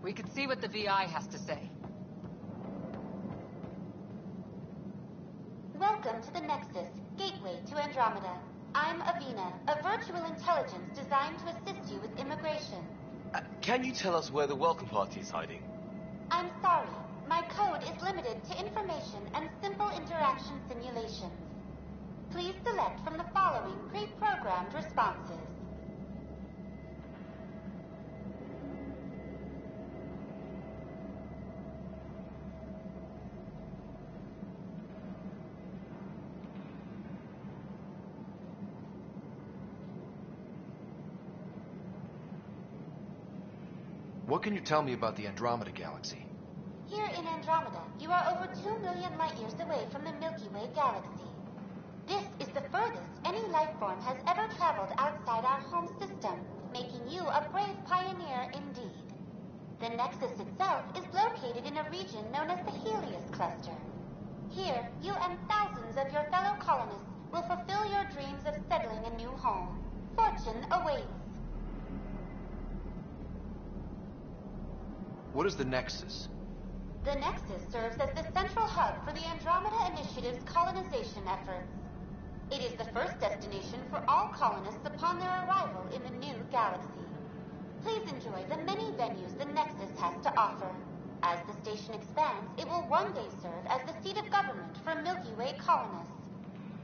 We could see what the VI has to say. Welcome to the Nexus, gateway to Andromeda. I'm Avina, a virtual intelligence designed to assist you with immigration. Can you tell us where the welcome party is hiding? I'm sorry. My code is limited to information and simple interaction simulations. Please select from the following pre-programmed responses. What can you tell me about the Andromeda galaxy? Here in Andromeda, you are over 2 million light-years away from the Milky Way galaxy. This is the furthest any life form has ever traveled outside our home system, making you a brave pioneer indeed. The Nexus itself is located in a region known as the Helios Cluster. Here, you and thousands of your fellow colonists will fulfill your dreams of settling a new home. Fortune awaits. What is the Nexus? The Nexus serves as the central hub for the Andromeda Initiative's colonization efforts. It is the first destination for all colonists upon their arrival in the new galaxy. Please enjoy the many venues the Nexus has to offer. As the station expands, it will one day serve as the seat of government for Milky Way colonists.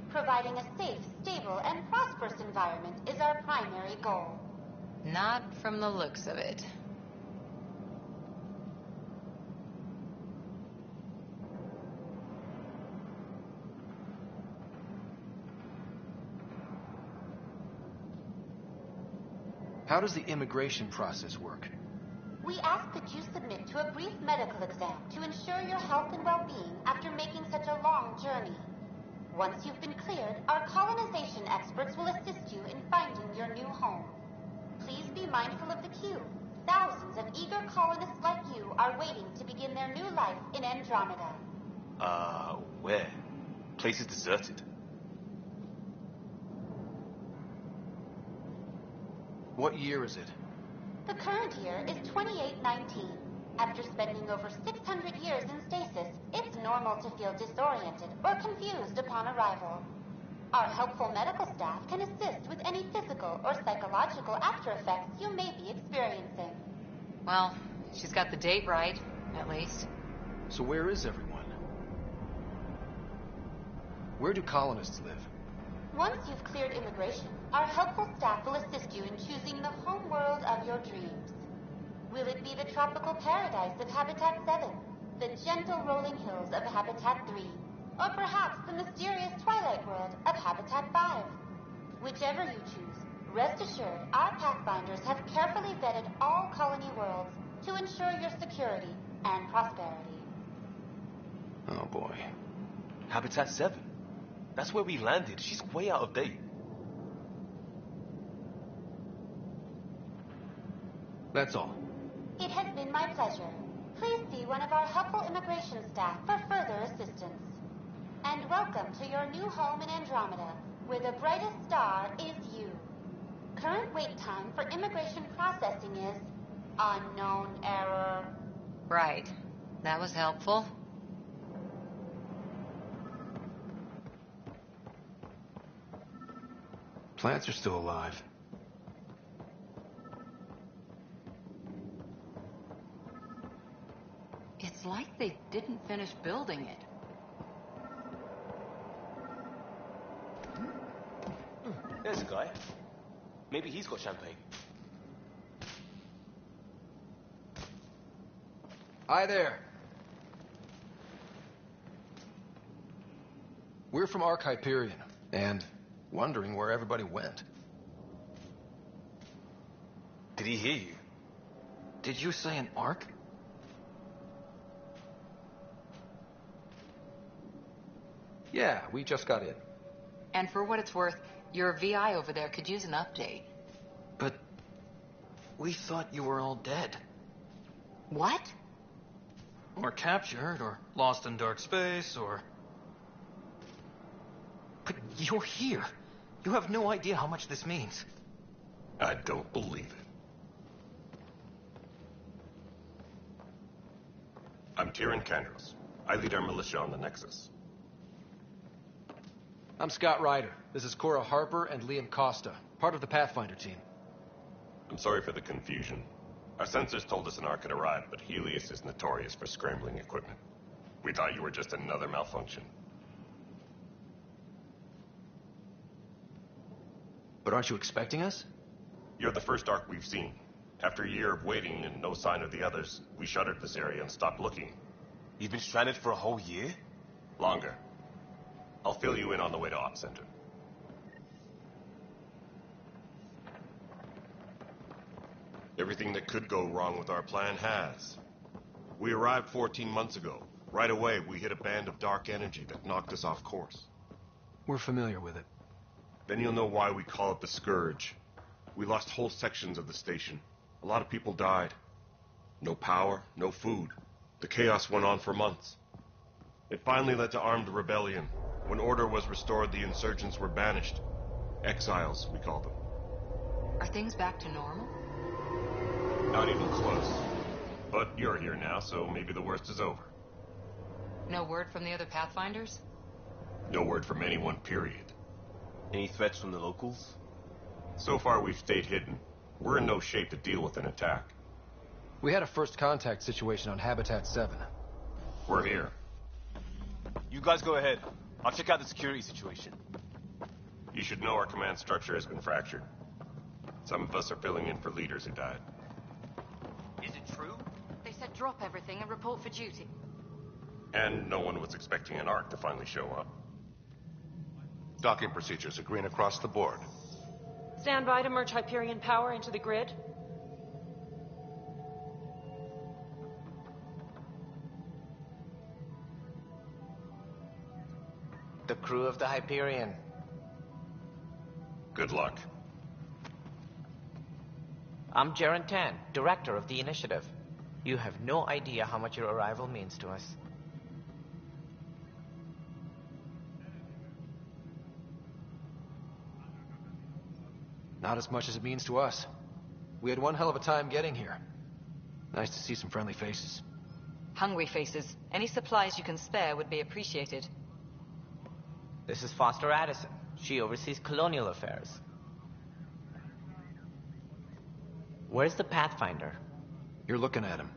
Providing a safe, stable, and prosperous environment is our primary goal. Not from the looks of it. How does the immigration process work? We ask that you submit to a brief medical exam to ensure your health and well-being after making such a long journey. Once you've been cleared, our colonization experts will assist you in finding your new home. Please be mindful of the queue. Thousands of eager colonists like you are waiting to begin their new life in Andromeda. Where? Place is deserted. What year is it? The current year is 2819. After spending over 600 years in stasis, it's normal to feel disoriented or confused upon arrival. Our helpful medical staff can assist with any physical or psychological after effects you may be experiencing. Well, she's got the date right, at least. So where is everyone? Where do colonists live? Once you've cleared immigration, our helpful staff will assist you in choosing the home world of your dreams. Will it be the tropical paradise of Habitat 7, the gentle rolling hills of Habitat 3, or perhaps the mysterious twilight world of Habitat 5? Whichever you choose, rest assured our Pathfinders have carefully vetted all colony worlds to ensure your security and prosperity. Oh boy. Habitat 7. That's where we landed. She's way out of date. That's all. It has been my pleasure. Please see one of our helpful immigration staff for further assistance. And welcome to your new home in Andromeda, where the brightest star is you. Current wait time for immigration processing is unknown error. Right. That was helpful. Plants are still alive. It's like they didn't finish building it. There's a guy. Maybe he's got champagne. Hi there. We're from Ark Hyperion, and wondering where everybody went. Did he hear you? Did you say an Ark? Yeah, we just got in. And for what it's worth, your VI over there could use an update. But we thought you were all dead. What? Or captured, or lost in dark space, or... But you're here. You have no idea how much this means. I don't believe it. I'm Tyrion Kandros. I lead our militia on the Nexus. I'm Scott Ryder. This is Cora Harper and Liam Costa, part of the Pathfinder team. I'm sorry for the confusion. Our sensors told us an Ark had arrived, but Helios is notorious for scrambling equipment. We thought you were just another malfunction. But aren't you expecting us? You're the first Ark we've seen. After a year of waiting and no sign of the others, we shuttered this area and stopped looking. You've been stranded for a whole year? Longer. I'll fill you in on the way to Op Center. Everything that could go wrong with our plan has. We arrived 14 months ago. Right away, we hit a band of dark energy that knocked us off course. We're familiar with it. Then you'll know why we call it the Scourge. We lost whole sections of the station. A lot of people died. No power, no food. The chaos went on for months. It finally led to armed rebellion. When order was restored, the insurgents were banished. Exiles, we call them. Are things back to normal? Not even close. But you're here now, so maybe the worst is over. No word from the other Pathfinders? No word from anyone, period. Any threats from the locals? So far, we've stayed hidden. We're in no shape to deal with an attack. We had a first contact situation on Habitat 7. We're here. You guys go ahead. I'll check out the security situation. You should know our command structure has been fractured. Some of us are filling in for leaders who died. Is it true? They said drop everything and report for duty. And no one was expecting an Ark to finally show up. Docking procedures are green across the board. Stand by to merge Hyperion power into the grid. The crew of the Hyperion. Good luck. I'm Drippen10, director of the initiative. You have no idea how much your arrival means to us. Not as much as it means to us. We had one hell of a time getting here. Nice to see some friendly faces. Hungry faces. Any supplies you can spare would be appreciated. This is Foster Addison. She oversees colonial affairs. Where's the Pathfinder? You're looking at him.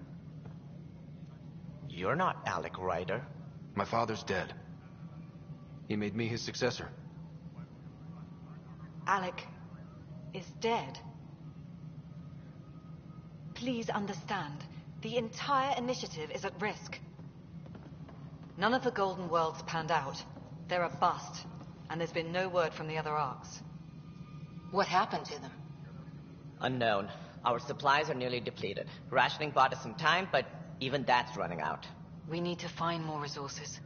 You're not Alec Ryder. My father's dead. He made me his successor. Alec is dead. Please understand, the entire initiative is at risk. None of the Golden Worlds panned out. They're a bust, and there's been no word from the other Arks. What happened to them? Unknown. Our supplies are nearly depleted. Rationing bought us some time, but even that's running out. We need to find more resources.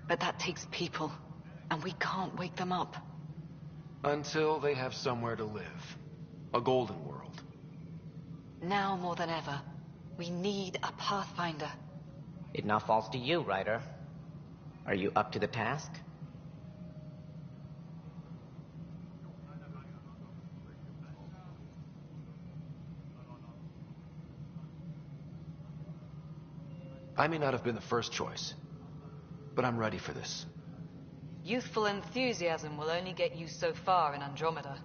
But that takes people, and we can't wake them up. Until they have somewhere to live. A golden world. Now more than ever, we need a Pathfinder. It now falls to you, Ryder. Are you up to the task? I may not have been the first choice, but I'm ready for this. Youthful enthusiasm will only get you so far in Andromeda.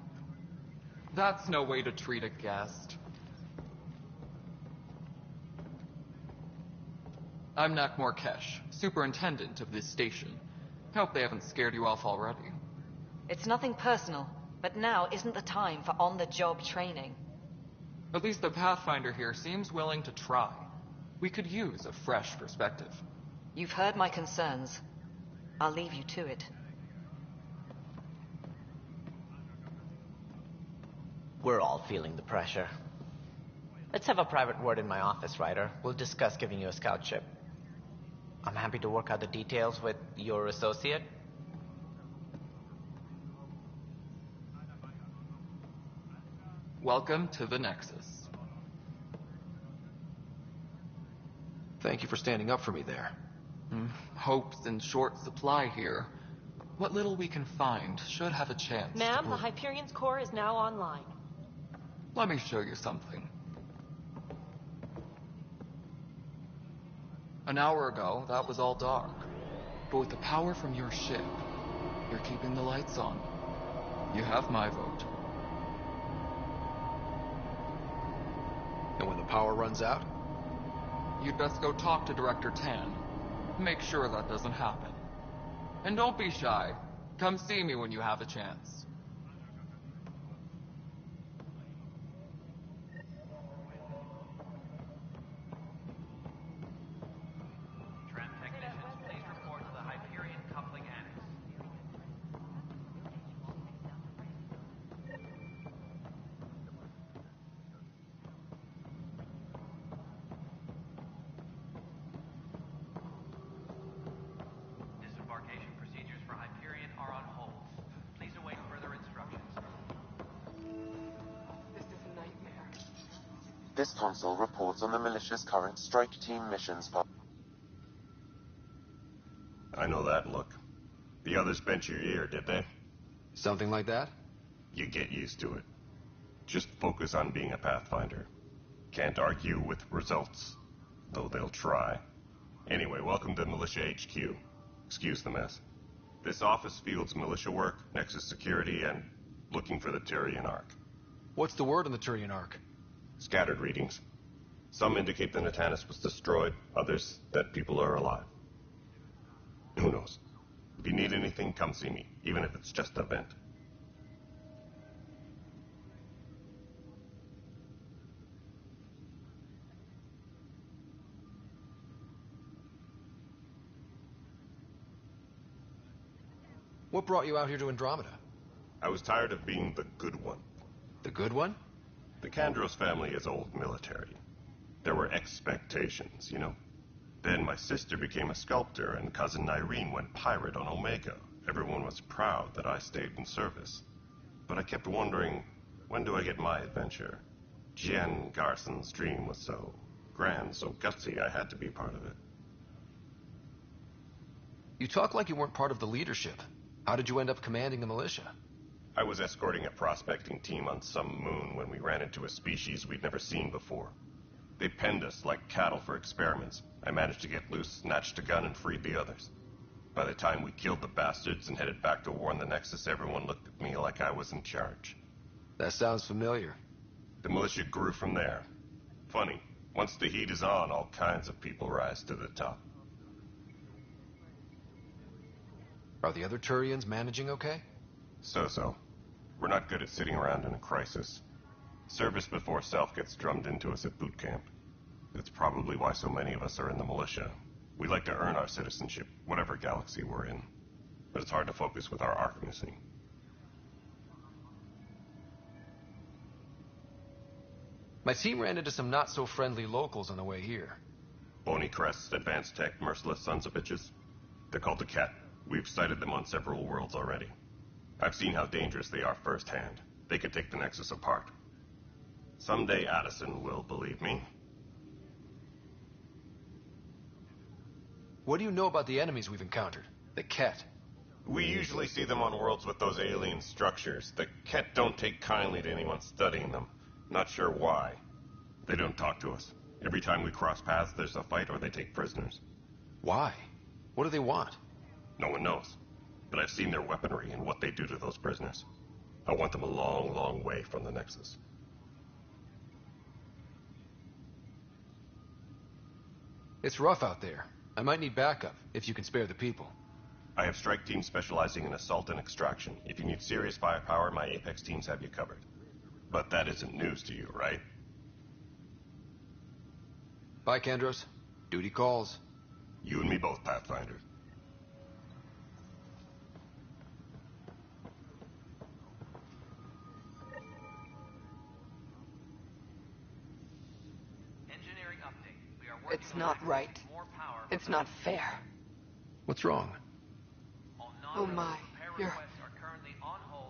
That's no way to treat a guest. I'm Nak Morkesh, superintendent of this station. Hope they haven't scared you off already. It's nothing personal, but now isn't the time for on-the-job training. At least the Pathfinder here seems willing to try. We could use a fresh perspective. You've heard my concerns. I'll leave you to it. We're all feeling the pressure. Let's have a private word in my office, Ryder. We'll discuss giving you a scout ship. I'm happy to work out the details with your associate. Welcome to the Nexus. Thank you for standing up for me there. Hope's in short supply here. What little we can find should have a chance. Ma'am, the Hyperion's core is now online. Let me show you something. An hour ago, that was all dark. But with the power from your ship, you're keeping the lights on. You have my vote. And when the power runs out? You'd best go talk to Director Tan. Make sure that doesn't happen. And don't be shy. Come see me when you have a chance. This console reports on the militia's current strike team missions. I know that look. The others bent your ear, did they? Something like that? You get used to it. Just focus on being a Pathfinder. Can't argue with results, though they'll try. Anyway, welcome to Militia HQ. Excuse the mess. This office fields militia work, Nexus security, and looking for the Turian Ark. What's the word on the Turian Ark? Scattered readings. Some indicate the Natanus was destroyed, others that people are alive. Who knows? If you need anything, come see me, even if it's just a vent. What brought you out here to Andromeda? I was tired of being the good one. The good one? The Kandros family is old military. There were expectations, you know? Then my sister became a sculptor and cousin Irene went pirate on Omega. Everyone was proud that I stayed in service. But I kept wondering, when do I get my adventure? Jen Garson's dream was so grand, so gutsy, I had to be part of it. You talk like you weren't part of the leadership. How did you end up commanding the militia? I was escorting a prospecting team on some moon when we ran into a species we'd never seen before. They penned us like cattle for experiments. I managed to get loose, snatched a gun, and freed the others. By the time we killed the bastards and headed back to warn the Nexus, everyone looked at me like I was in charge. That sounds familiar. The militia grew from there. Funny, once the heat is on, all kinds of people rise to the top. Are the other Turians managing okay? So-so. We're not good at sitting around in a crisis. Service before self gets drummed into us at boot camp. It's probably why so many of us are in the militia. We like to earn our citizenship, whatever galaxy we're in. But it's hard to focus with our arc missing. My team ran into some not-so-friendly locals on the way here. Bony crests, advanced tech, merciless sons of bitches. They're called the Ket. We've sighted them on several worlds already. I've seen how dangerous they are firsthand. They could take the Nexus apart. Someday Addison will believe me. What do you know about the enemies we've encountered? The Ket. We usually see them on worlds with those alien structures. The Ket don't take kindly to anyone studying them. Not sure why. They don't talk to us. Every time we cross paths, there's a fight or they take prisoners. Why? What do they want? No one knows. But I've seen their weaponry and what they do to those prisoners. I want them a long, long way from the Nexus. It's rough out there. I might need backup, if you can spare the people. I have strike teams specializing in assault and extraction. If you need serious firepower, my Apex teams have you covered. But that isn't news to you, right? Bye, Kandros. Duty calls. You and me both, Pathfinder. It's not right. It's not fair. What's wrong? Oh my,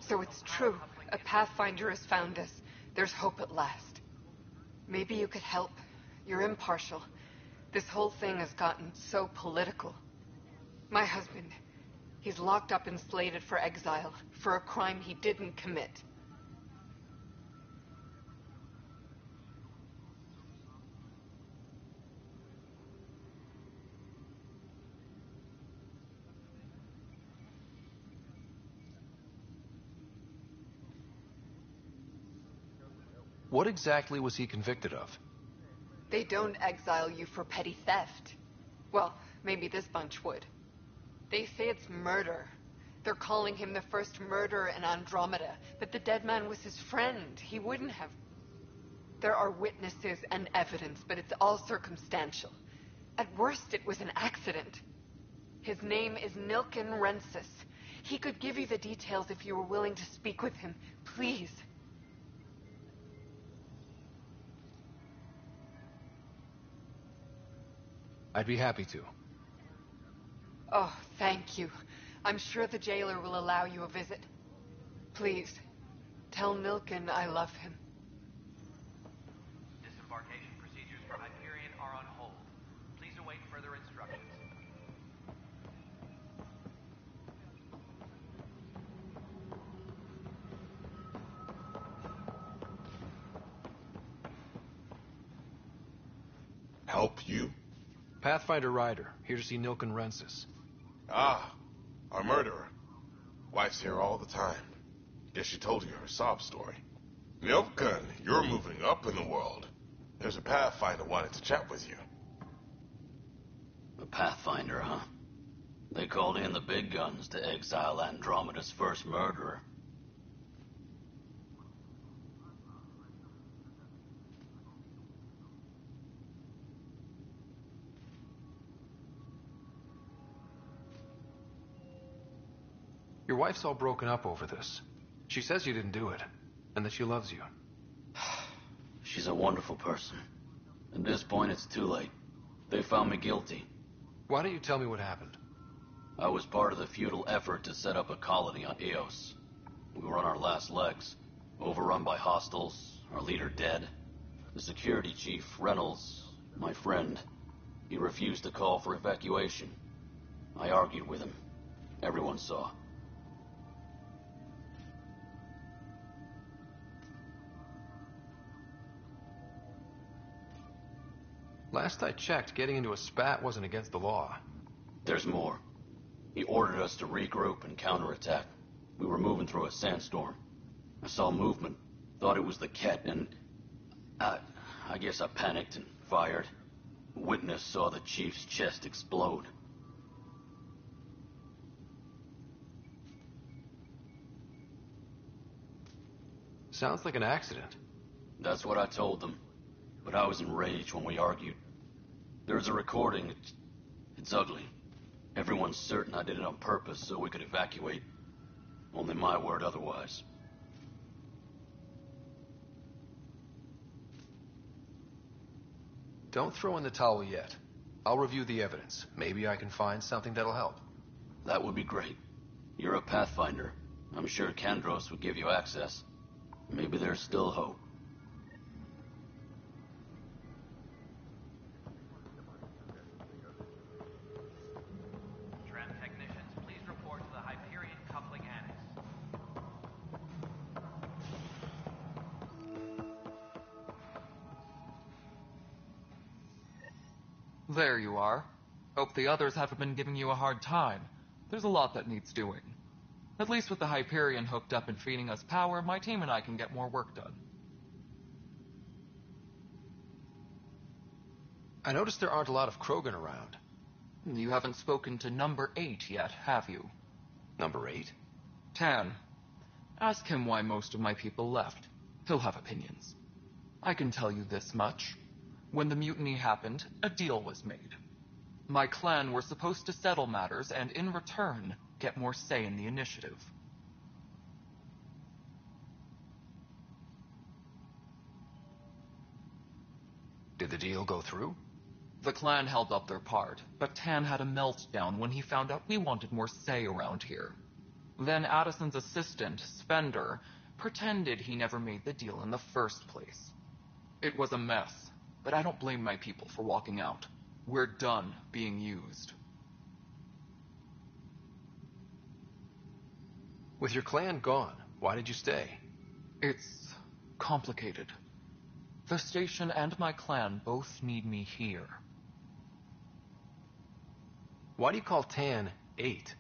So it's true. A Pathfinder has found us. There's hope at last. Maybe you could help. You're impartial. This whole thing has gotten so political. My husband, he's locked up and slated for exile for a crime he didn't commit. What exactly was he convicted of? They don't exile you for petty theft. Well, maybe this bunch would. They say it's murder. They're calling him the first murderer in Andromeda, but the dead man was his friend. He wouldn't have... There are witnesses and evidence, but it's all circumstantial. At worst, it was an accident. His name is Nilken Rensis. He could give you the details if you were willing to speak with him. Please. I'd be happy to. Oh, thank you. I'm sure the jailer will allow you a visit. Please, tell Nilken I love him. Disembarkation procedures for Hyperion are on hold. Please await further instructions. Help you? Pathfinder Ryder, here to see Nilken Rensis. Ah, our murderer. Wife's here all the time. Guess she told you her sob story. Nilken, you're moving up in the world. There's a Pathfinder wanted to chat with you. A Pathfinder, huh? They called in the big guns to exile Andromeda's first murderer. Your wife's all broken up over this. She says you didn't do it, and that she loves you. She's a wonderful person. At this point, it's too late. They found me guilty. Why don't you tell me what happened? I was part of the futile effort to set up a colony on Eos. We were on our last legs, overrun by hostiles, our leader dead. The security chief, Reynolds, my friend, he refused to call for evacuation. I argued with him. Everyone saw. Last I checked, getting into a spat wasn't against the law. There's more. He ordered us to regroup and counterattack. We were moving through a sandstorm. I saw movement, thought it was the Ket, and... I guess I panicked and fired. A witness saw the chief's chest explode. Sounds like an accident. That's what I told them. But I was enraged when we argued. There's a recording. It's ugly. Everyone's certain I did it on purpose so we could evacuate. Only my word otherwise. Don't throw in the towel yet. I'll review the evidence. Maybe I can find something that'll help. That would be great. You're a Pathfinder. I'm sure Kandros would give you access. Maybe there's still hope. There you are. Hope the others haven't been giving you a hard time. There's a lot that needs doing. At least with the Hyperion hooked up and feeding us power, my team and I can get more work done. I noticed there aren't a lot of Krogan around. You haven't spoken to number 8 yet, have you? Number 8? Tan. Ask him why most of my people left. He'll have opinions. I can tell you this much. When the mutiny happened, a deal was made. My clan were supposed to settle matters and, in return, get more say in the initiative. Did the deal go through? The clan held up their part, but Tan had a meltdown when he found out we wanted more say around here. Then Addison's assistant, Spender, pretended he never made the deal in the first place. It was a mess, but I don't blame my people for walking out. We're done being used. With your clan gone, why did you stay? It's complicated. The station and my clan both need me here. Why do you call Tan 8?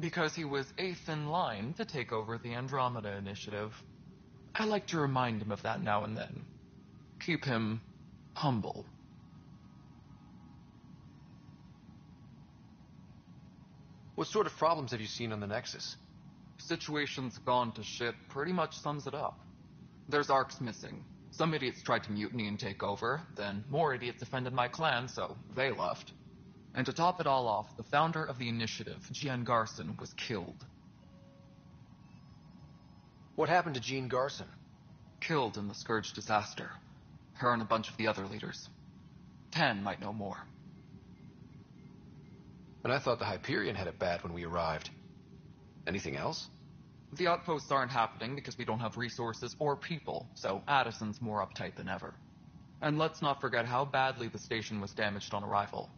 Because he was 8th in line to take over the Andromeda initiative. I like to remind him of that now and then. Keep him humble. What sort of problems have you seen on the Nexus? Situation's gone to shit pretty much sums it up. There's arcs missing. Some idiots tried to mutiny and take over, then more idiots offended my clan, so they left. And to top it all off, the founder of the initiative, Jean Garson, was killed. What happened to Jean Garson? Killed in the Scourge disaster. Her and a bunch of the other leaders. Tan might know more. And I thought the Hyperion had it bad when we arrived. Anything else? The outposts aren't happening because we don't have resources or people, so Addison's more uptight than ever. And let's not forget how badly the station was damaged on arrival.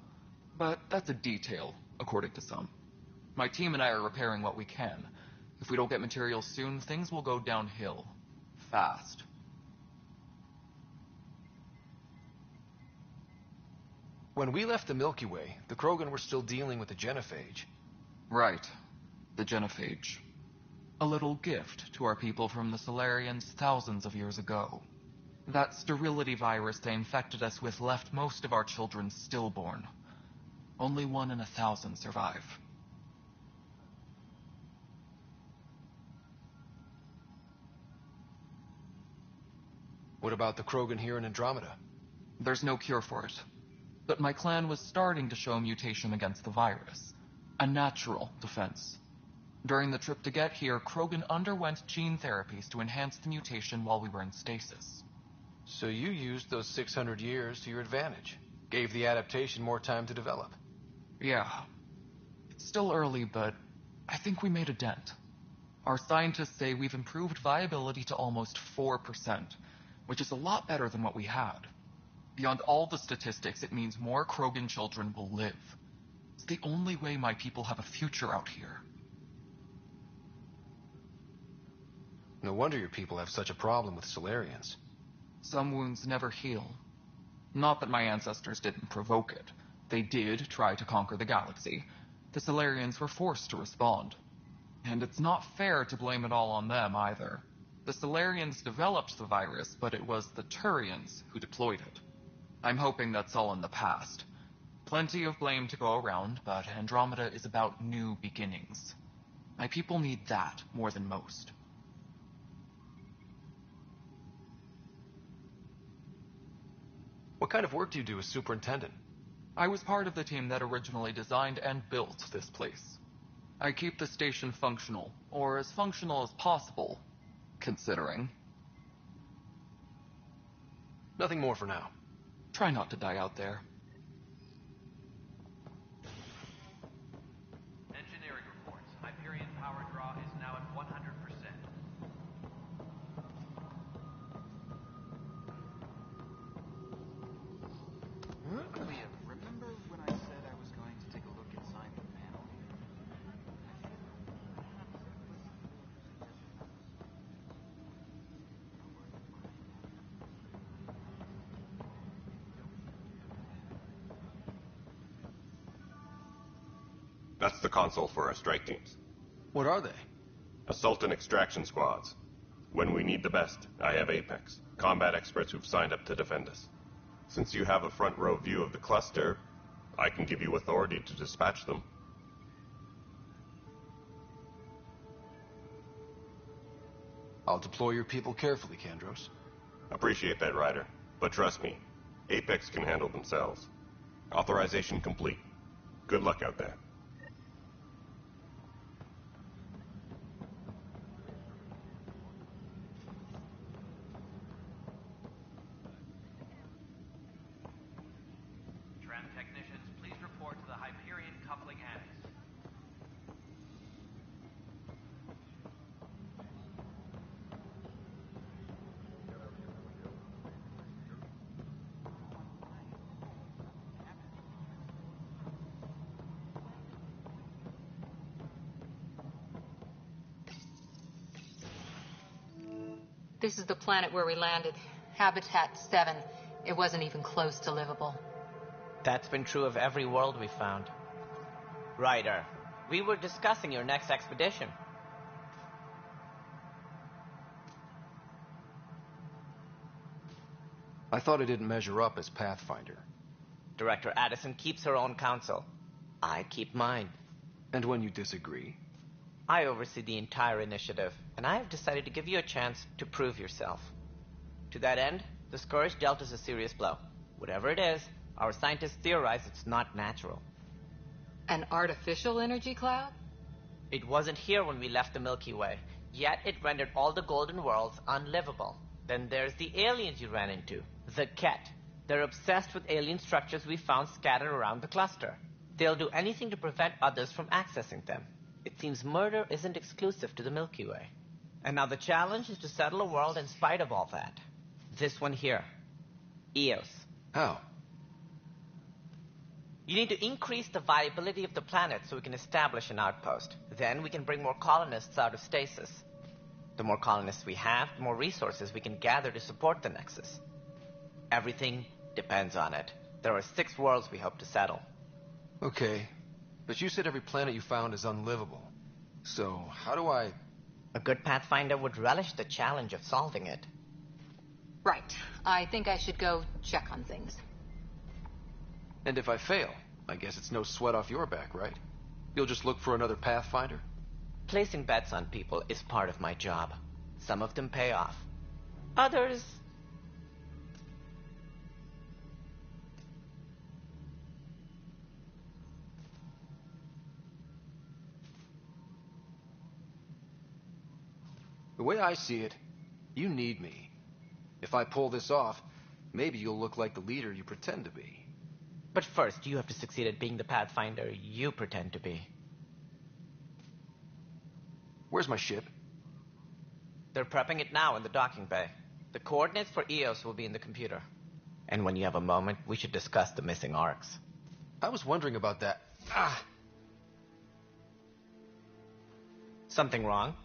But that's a detail, according to some. My team and I are repairing what we can. If we don't get materials soon, things will go downhill. Fast. When we left the Milky Way, the Krogan were still dealing with the genophage. Right. The genophage. A little gift to our people from the Solarians thousands of years ago. That sterility virus they infected us with left most of our children stillborn. Only 1 in 1,000 survive. What about the Krogan here in Andromeda? There's no cure for it. But my clan was starting to show mutation against the virus. A natural defense. During the trip to get here, Krogan underwent gene therapies to enhance the mutation while we were in stasis. So you used those 600 years to your advantage. Gave the adaptation more time to develop. Yeah. It's still early, but I think we made a dent. Our scientists say we've improved viability to almost 4%, which is a lot better than what we had. Beyond all the statistics, it means more Krogan children will live. It's the only way my people have a future out here. No wonder your people have such a problem with Solarians. Some wounds never heal. Not that my ancestors didn't provoke it. They did try to conquer the galaxy. The Solarians were forced to respond. And it's not fair to blame it all on them, either. The Solarians developed the virus, but it was the Turians who deployed it. I'm hoping that's all in the past. Plenty of blame to go around, but Andromeda is about new beginnings. My people need that more than most. What kind of work do you do as superintendent? I was part of the team that originally designed and built this place. I keep the station functional, or as functional as possible, considering. Nothing more for now. Try not to die out there. Engineering reports. Hyperion power draw is now at 100%. Leah, remember when I said I was going to take a look inside the panel? That's the console for our strike teams. What are they? Assault and extraction squads. When we need the best, I have Apex, combat experts who've signed up to defend us. Since you have a front row view of the cluster, I can give you authority to dispatch them. I'll deploy your people carefully, Kandros. Appreciate that, Ryder. But trust me, Apex can handle themselves. Authorization complete. Good luck out there. Tram technicians, please report to the Hyperion coupling annex. This is the planet where we landed. Habitat 7. It wasn't even close to livable. That's been true of every world we found. Ryder, we were discussing your next expedition. I thought I didn't measure up as Pathfinder. Director Addison keeps her own counsel. I keep mine. And when you disagree? I oversee the entire initiative, and I have decided to give you a chance to prove yourself. To that end, the Scourge dealt us a serious blow. Whatever it is, our scientists theorize it's not natural. An artificial energy cloud? It wasn't here when we left the Milky Way, yet it rendered all the golden worlds unlivable. Then there's the aliens you ran into, the Ket. They're obsessed with alien structures we found scattered around the cluster. They'll do anything to prevent others from accessing them. It seems murder isn't exclusive to the Milky Way. And now the challenge is to settle a world in spite of all that. This one here. Eos. How? You need to increase the viability of the planet so we can establish an outpost. Then we can bring more colonists out of stasis. The more colonists we have, the more resources we can gather to support the Nexus. Everything depends on it. There are 6 worlds we hope to settle. Okay, but you said every planet you found is unlivable. So, how do I... A good Pathfinder would relish the challenge of solving it. Right. I think I should go check on things. And if I fail, I guess it's no sweat off your back, right? You'll just look for another Pathfinder? Placing bets on people is part of my job. Some of them pay off. Others... The way I see it, you need me. If I pull this off, maybe you'll look like the leader you pretend to be. But first, you have to succeed at being the Pathfinder you pretend to be. Where's my ship? They're prepping it now in the docking bay. The coordinates for Eos will be in the computer. And when you have a moment, we should discuss the missing arcs. I was wondering about that. Something wrong?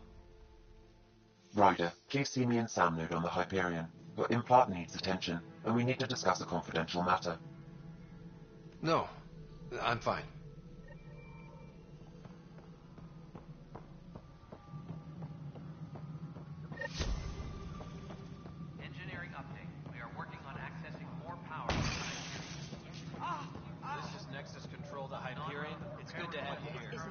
Ryder, please see me and Sam Node on the Hyperion. Your implant needs attention, and we need to discuss a confidential matter. No, I'm fine. Engineering update. We are working on accessing more power. This is Nexus Control to Hyperion. It's good to have you here.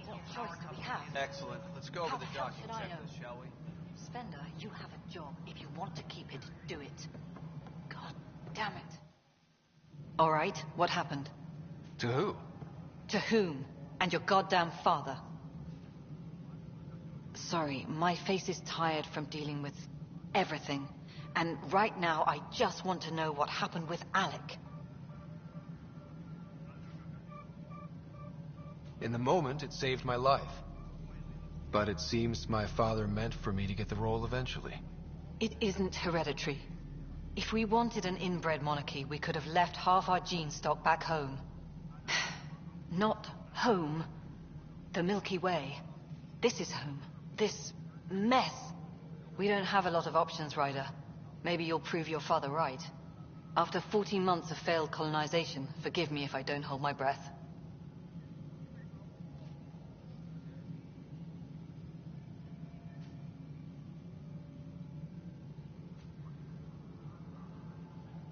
What choice do we have? Excellent. Let's go over the docking checklist, shall we? Spender, you have a job. If you want to keep it, do it. God damn it. All right, what happened? To who? To whom? And your goddamn father. Sorry, my face is tired from dealing with everything. And right now, I just want to know what happened with Alec. In the moment, it saved my life. But it seems my father meant for me to get the role eventually. It isn't hereditary. If we wanted an inbred monarchy, we could have left half our gene stock back home. Not home. The Milky Way. This is home. This mess. We don't have a lot of options, Ryder. Maybe you'll prove your father right. After 14 months of failed colonization, forgive me if I don't hold my breath.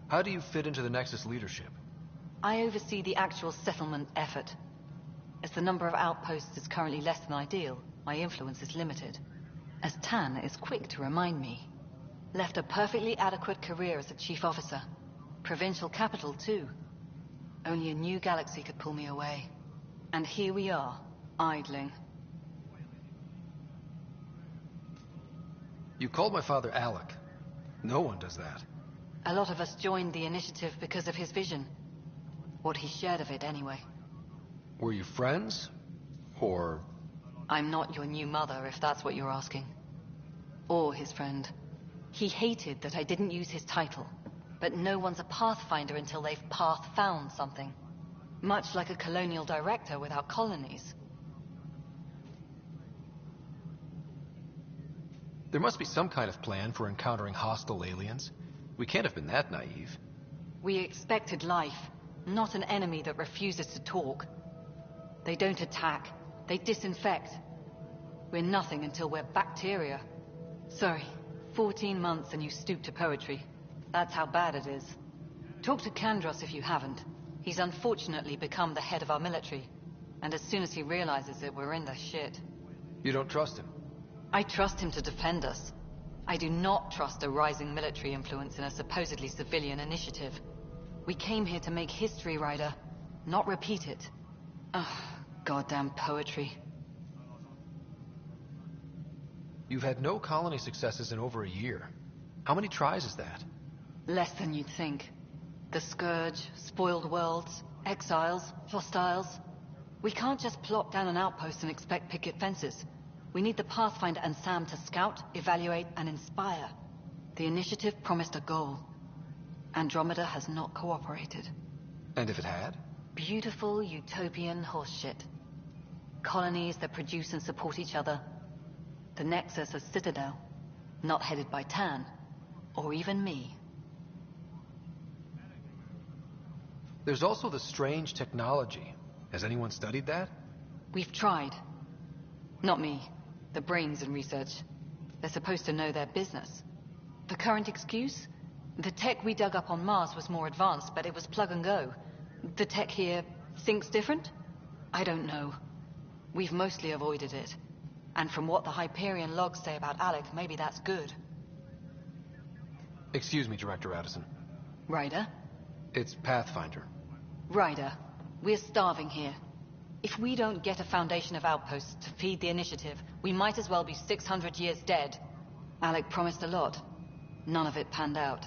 How do you fit into the Nexus leadership? I oversee the actual settlement effort. As the number of outposts is currently less than ideal, my influence is limited. As Tan is quick to remind me. Left a perfectly adequate career as a chief officer. Provincial capital, too. Only a new galaxy could pull me away. And here we are, idling. You called my father Alec. No one does that. A lot of us joined the initiative because of his vision. What he shared of it, anyway. Were you friends? Or... I'm not your new mother, if that's what you're asking. Or his friend. He hated that I didn't use his title. But no one's a Pathfinder until they've path-found something. Much like a colonial director without colonies. There must be some kind of plan for encountering hostile aliens. We can't have been that naive. We expected life, not an enemy that refuses to talk. They don't attack, they disinfect. We're nothing until we're bacteria. Sorry, 14 months and you stoop to poetry. That's how bad it is. Talk to Kandros if you haven't. He's unfortunately become the head of our military. And as soon as he realizes it, we're in the shit. You don't trust him? I trust him to defend us. I do not trust a rising military influence in a supposedly civilian initiative. We came here to make history, Ryder, not repeat it. Ugh, goddamn poetry. You've had no colony successes in over a year. How many tries is that? Less than you'd think. The Scourge, spoiled worlds, exiles, hostiles. We can't just plop down an outpost and expect picket fences. We need the Pathfinder and Sam to scout, evaluate, and inspire. The initiative promised a goal. Andromeda has not cooperated. And if it had? Beautiful utopian horseshit. Colonies that produce and support each other. The Nexus a citadel, not headed by Tan, or even me. There's also the strange technology. Has anyone studied that? We've tried. Not me. The brains in research. They're supposed to know their business. The current excuse? The tech we dug up on Mars was more advanced, but it was plug and go. The tech here thinks different? I don't know. We've mostly avoided it. And from what the Hyperion logs say about Alec, maybe that's good. Excuse me, Director Addison. Ryder? It's Pathfinder. Ryder, we're starving here. If we don't get a foundation of outposts to feed the initiative, we might as well be 600 years dead. Alec promised a lot. None of it panned out.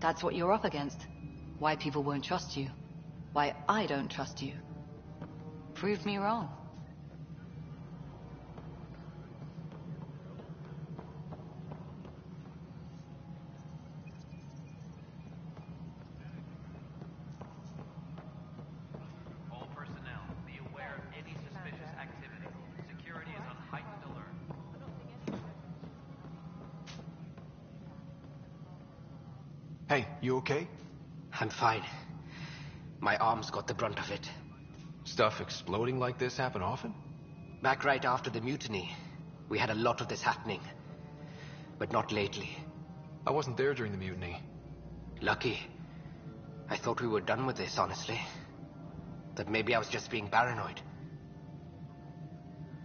That's what you're up against. Why people won't trust you. Why I don't trust you. Prove me wrong. All personnel, be aware of any suspicious activity. Security is on heightened alert. Hey, you okay? I'm fine. My arms got the brunt of it. Stuff exploding like this happen often? Back right after the mutiny, we had a lot of this happening. But not lately. I wasn't there during the mutiny. Lucky. I thought we were done with this, honestly. That maybe I was just being paranoid.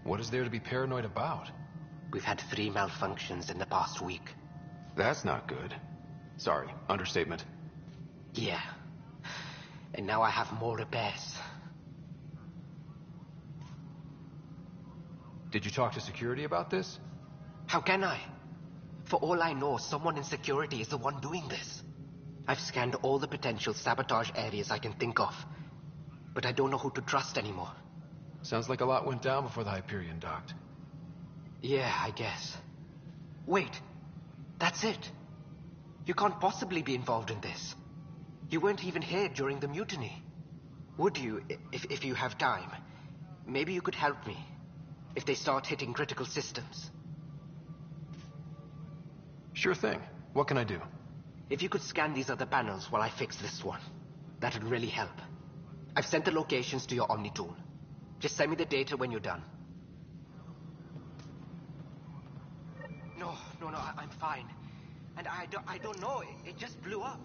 What is there to be paranoid about? We've had 3 malfunctions in the past week. That's not good. Sorry, understatement. Yeah. And now I have more repairs. Did you talk to security about this? How can I? For all I know, someone in security is the one doing this. I've scanned all the potential sabotage areas I can think of. But I don't know who to trust anymore. Sounds like a lot went down before the Hyperion docked. Yeah, I guess. Wait. That's it. You can't possibly be involved in this. You weren't even here during the mutiny. Would you, if you have time? Maybe you could help me. If they start hitting critical systems. Sure thing. What can I do? If you could scan these other panels while I fix this one, that would really help. I've sent the locations to your Omni tool. Just send me the data when you're done. No, I'm fine. And I don't know, it just blew up.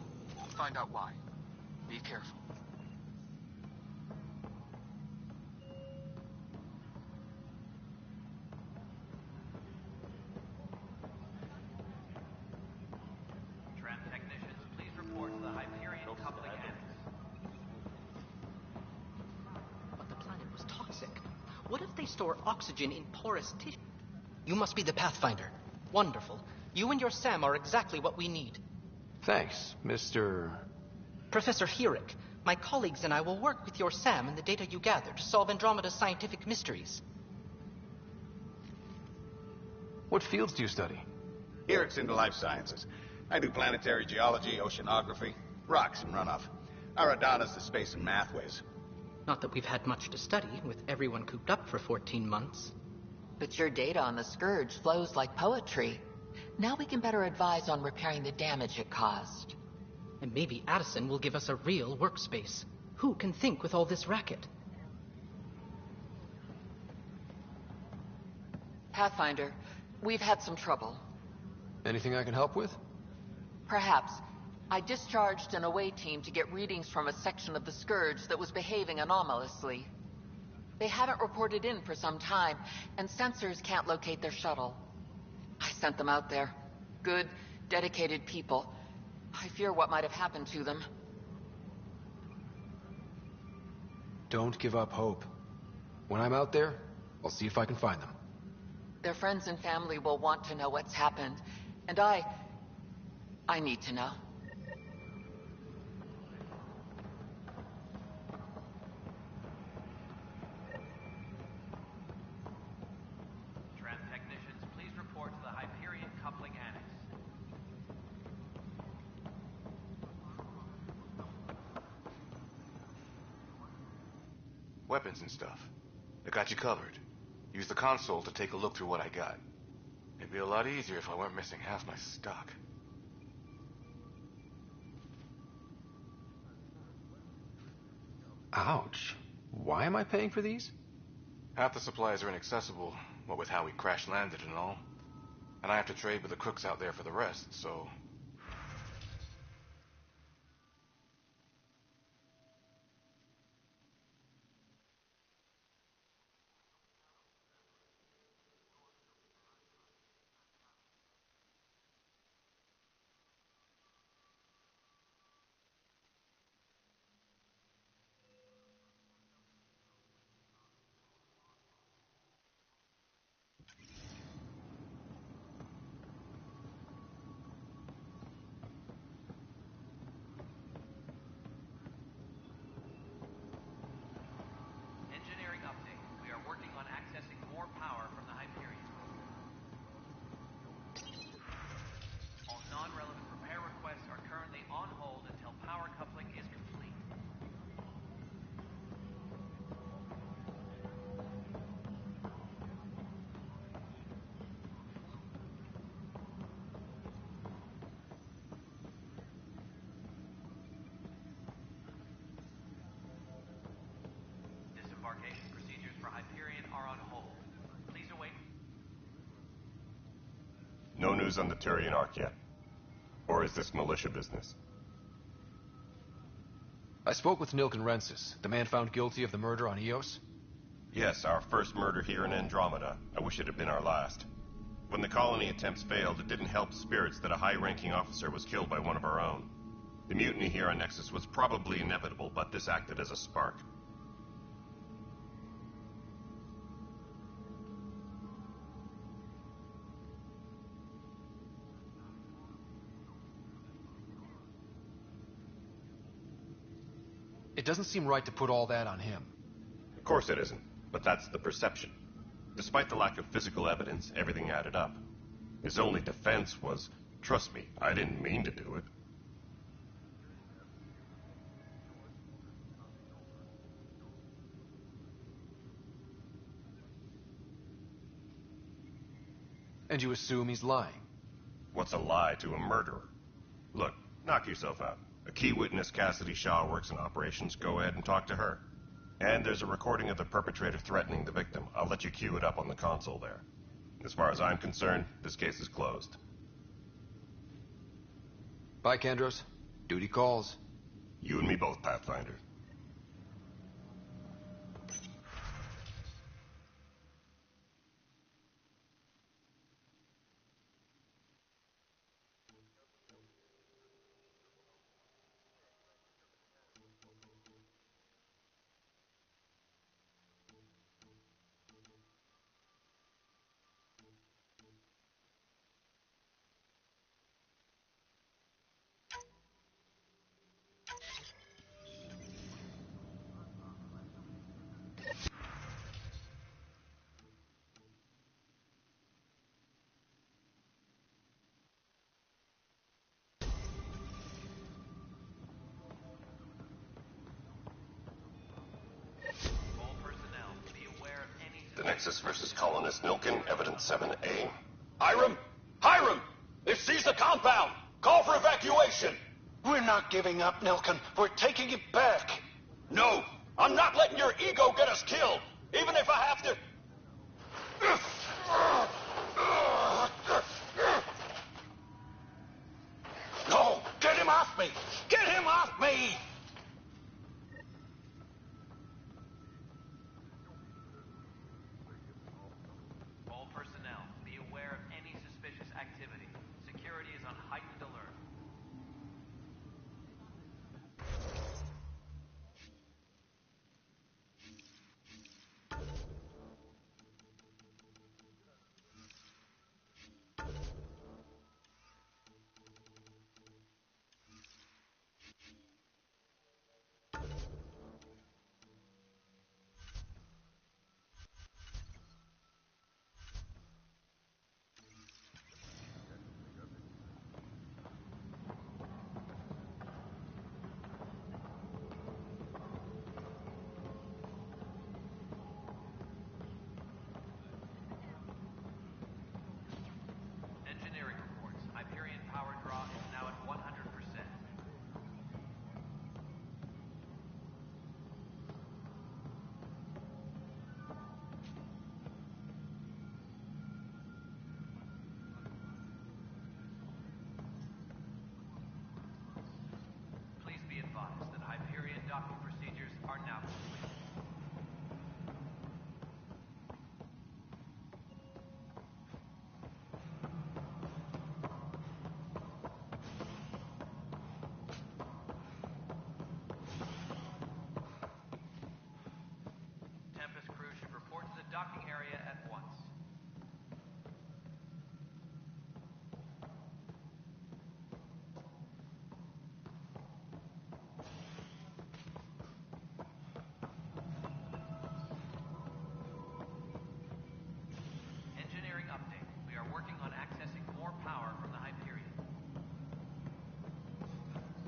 Find out why. Be careful. Tram technicians, please report to the Hyperion coupling ends. But the planet was toxic. What if they store oxygen in porous tissue? You must be the Pathfinder. Wonderful. You and your Sam are exactly what we need. Thanks, Mr. Professor Herrick, my colleagues and I will work with your Sam and the data you gather to solve Andromeda's scientific mysteries. What fields do you study? Herrick's into life sciences. I do planetary geology, oceanography, rocks and runoff. Aradana's the space and math whiz. Not that we've had much to study, with everyone cooped up for 14 months. But your data on the Scourge flows like poetry. Now we can better advise on repairing the damage it caused. And maybe Addison will give us a real workspace. Who can think with all this racket? Pathfinder, we've had some trouble. Anything I can help with? Perhaps. I discharged an away team to get readings from a section of the Scourge that was behaving anomalously. They haven't reported in for some time, and sensors can't locate their shuttle. I sent them out there. Good, dedicated people. I fear what might have happened to them. Don't give up hope. When I'm out there, I'll see if I can find them. Their friends and family will want to know what's happened, and I need to know. Tram technicians, please report to the Hyperion Coupling Annex. Weapons and stuff. I got you covered. Use the console to take a look through what I got. It'd be a lot easier if I weren't missing half my stock. Ouch. Why am I paying for these? Half the supplies are inaccessible, what with how we crash landed and all. And I have to trade with the crooks out there for the rest, so... Engineering update. We are working on accessing more power from the Hyperion. All non-relevant repair requests are currently on hold until power coupling is complete. Disembarkation procedures for Hyperion are on hold. Please await. No news on the Turian Ark yet. Or is this militia business? I spoke with Nilk and Rensis, the man found guilty of the murder on Eos. Yes, our first murder here in Andromeda. I wish it had been our last. When the colony attempts failed, it didn't help spirits that a high-ranking officer was killed by one of our own. The mutiny here on Nexus was probably inevitable, but this acted as a spark. It doesn't seem right to put all that on him. Of course it isn't, but that's the perception. Despite the lack of physical evidence, everything added up. His only defense was, trust me, I didn't mean to do it. And you assume he's lying? What's a lie to a murderer? Look, knock yourself out. A key witness, Cassidy Shaw, works in operations. Go ahead and talk to her. And there's a recording of the perpetrator threatening the victim. I'll let you cue it up on the console there. As far as I'm concerned, this case is closed. Bye, Kandros. Duty calls. You and me both, Pathfinder. The Nexus versus Colonist Nilkin, Evidence 7A. Hiram! Hiram! They've seized the compound! Call for evacuation! We're not giving up, Nilkin. We're taking it back. No! I'm not letting your ego get us killed! Even if I have to... No! Get him out! off me! Get him off me! All personnel, be aware of any suspicious activity. Security is on heightened alert. Engineering reports. Hyperion power draw is now at 100%. Please be advised that Hyperion docking procedures are now complete. Tempest crew should report to the docking area at once. Engineering update. We are working on accessing more power from the Hyperion.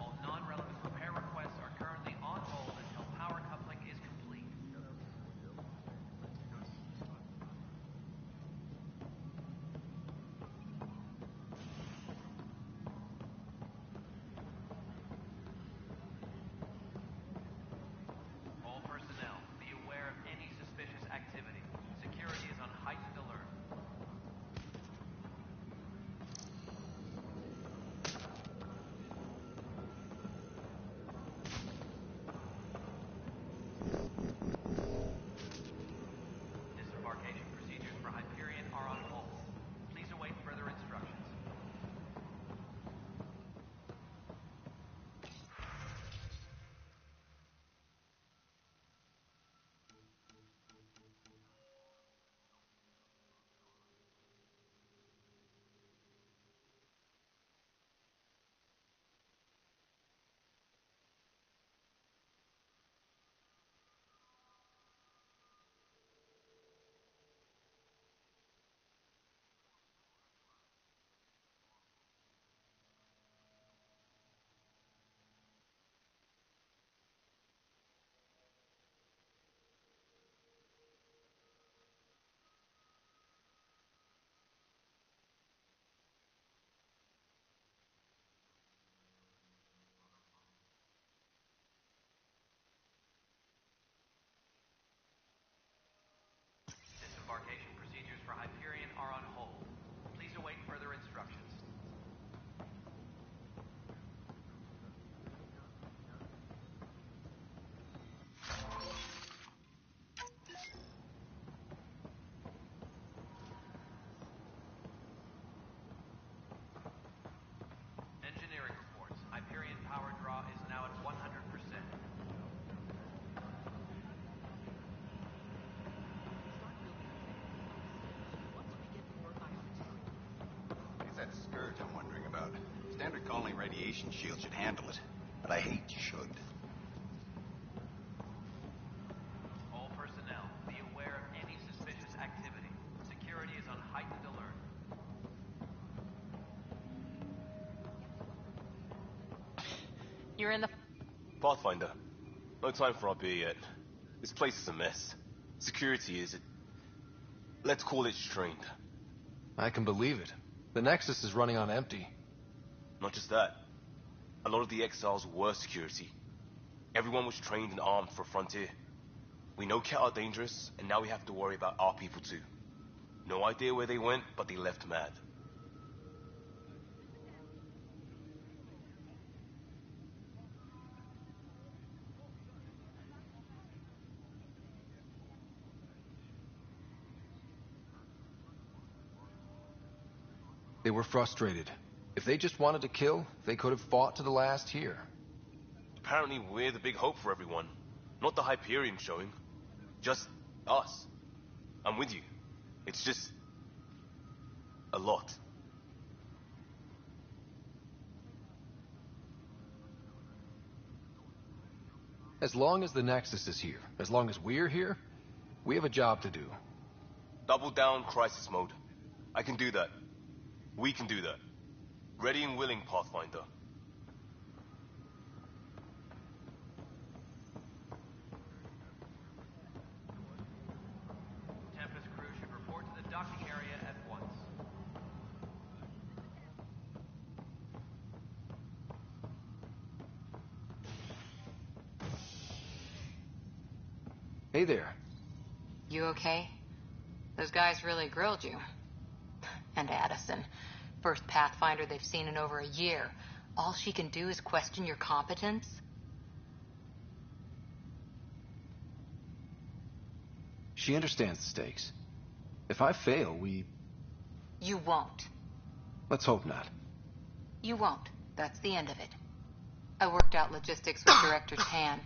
All non-relevant repair requests are currently on hold until power coupling is complete. All personnel, be aware of any suspicious activity. Security is on heightened alert. Disembarkation procedures for Hyperion are on hold. Please await further instructions. Disembarkation procedures for Hyperion are on hold. Please await further instructions. Engineering reports. Hyperion power draw is now at 100%. It's that scourge I'm wondering about. Standard colony radiation shield should handle it, but I hate should. All personnel, be aware of any suspicious activity. Security is on heightened alert. You're in the... Pathfinder, no time for our beer yet. This place is a mess. Security is... let's call it strained. I can believe it. The Nexus is running on empty. Not just that. A lot of the exiles were security. Everyone was trained and armed for Frontier. We know Ket are dangerous, and now we have to worry about our people too. No idea where they went, but they left mad. They were frustrated. If they just wanted to kill, they could have fought to the last here. Apparently we're the big hope for everyone. Not the Hyperion showing. Just us. I'm with you. It's just... a lot. As long as the Nexus is here, as long as we're here, we have a job to do. Double down crisis mode. I can do that. We can do that. Ready and willing, Pathfinder. Tempest crew should report to the docking area at once. Hey there. You okay? Those guys really grilled you. And Addison. First Pathfinder they've seen in over a year. All she can do is question your competence? She understands the stakes. If I fail, we... You won't. Let's hope not. You won't. That's the end of it. I worked out logistics with Director Tan.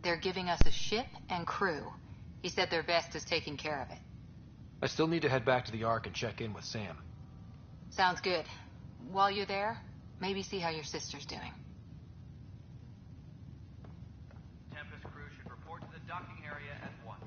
They're giving us a ship and crew. He said their best is taking care of it. I still need to head back to the Ark and check in with Sam. Sounds good. While you're there, maybe see how your sister's doing. Tempest crew should report to the docking area at once.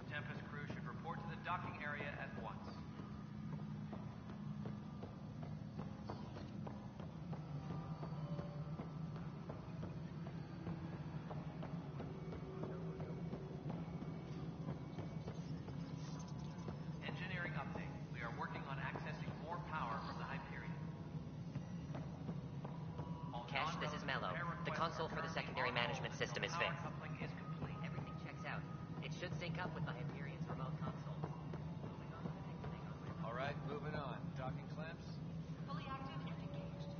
Tempest crew should report to the docking area at once. Engineering update. We are working on accessing more power from the Hyperion. Cash, this is Mello. The console for the secondary management system is fixed. Coupling is complete. Everything checks out. It should sync up with the Hyperion's remote console. All right, moving on. Docking clamps? Fully active and engaged.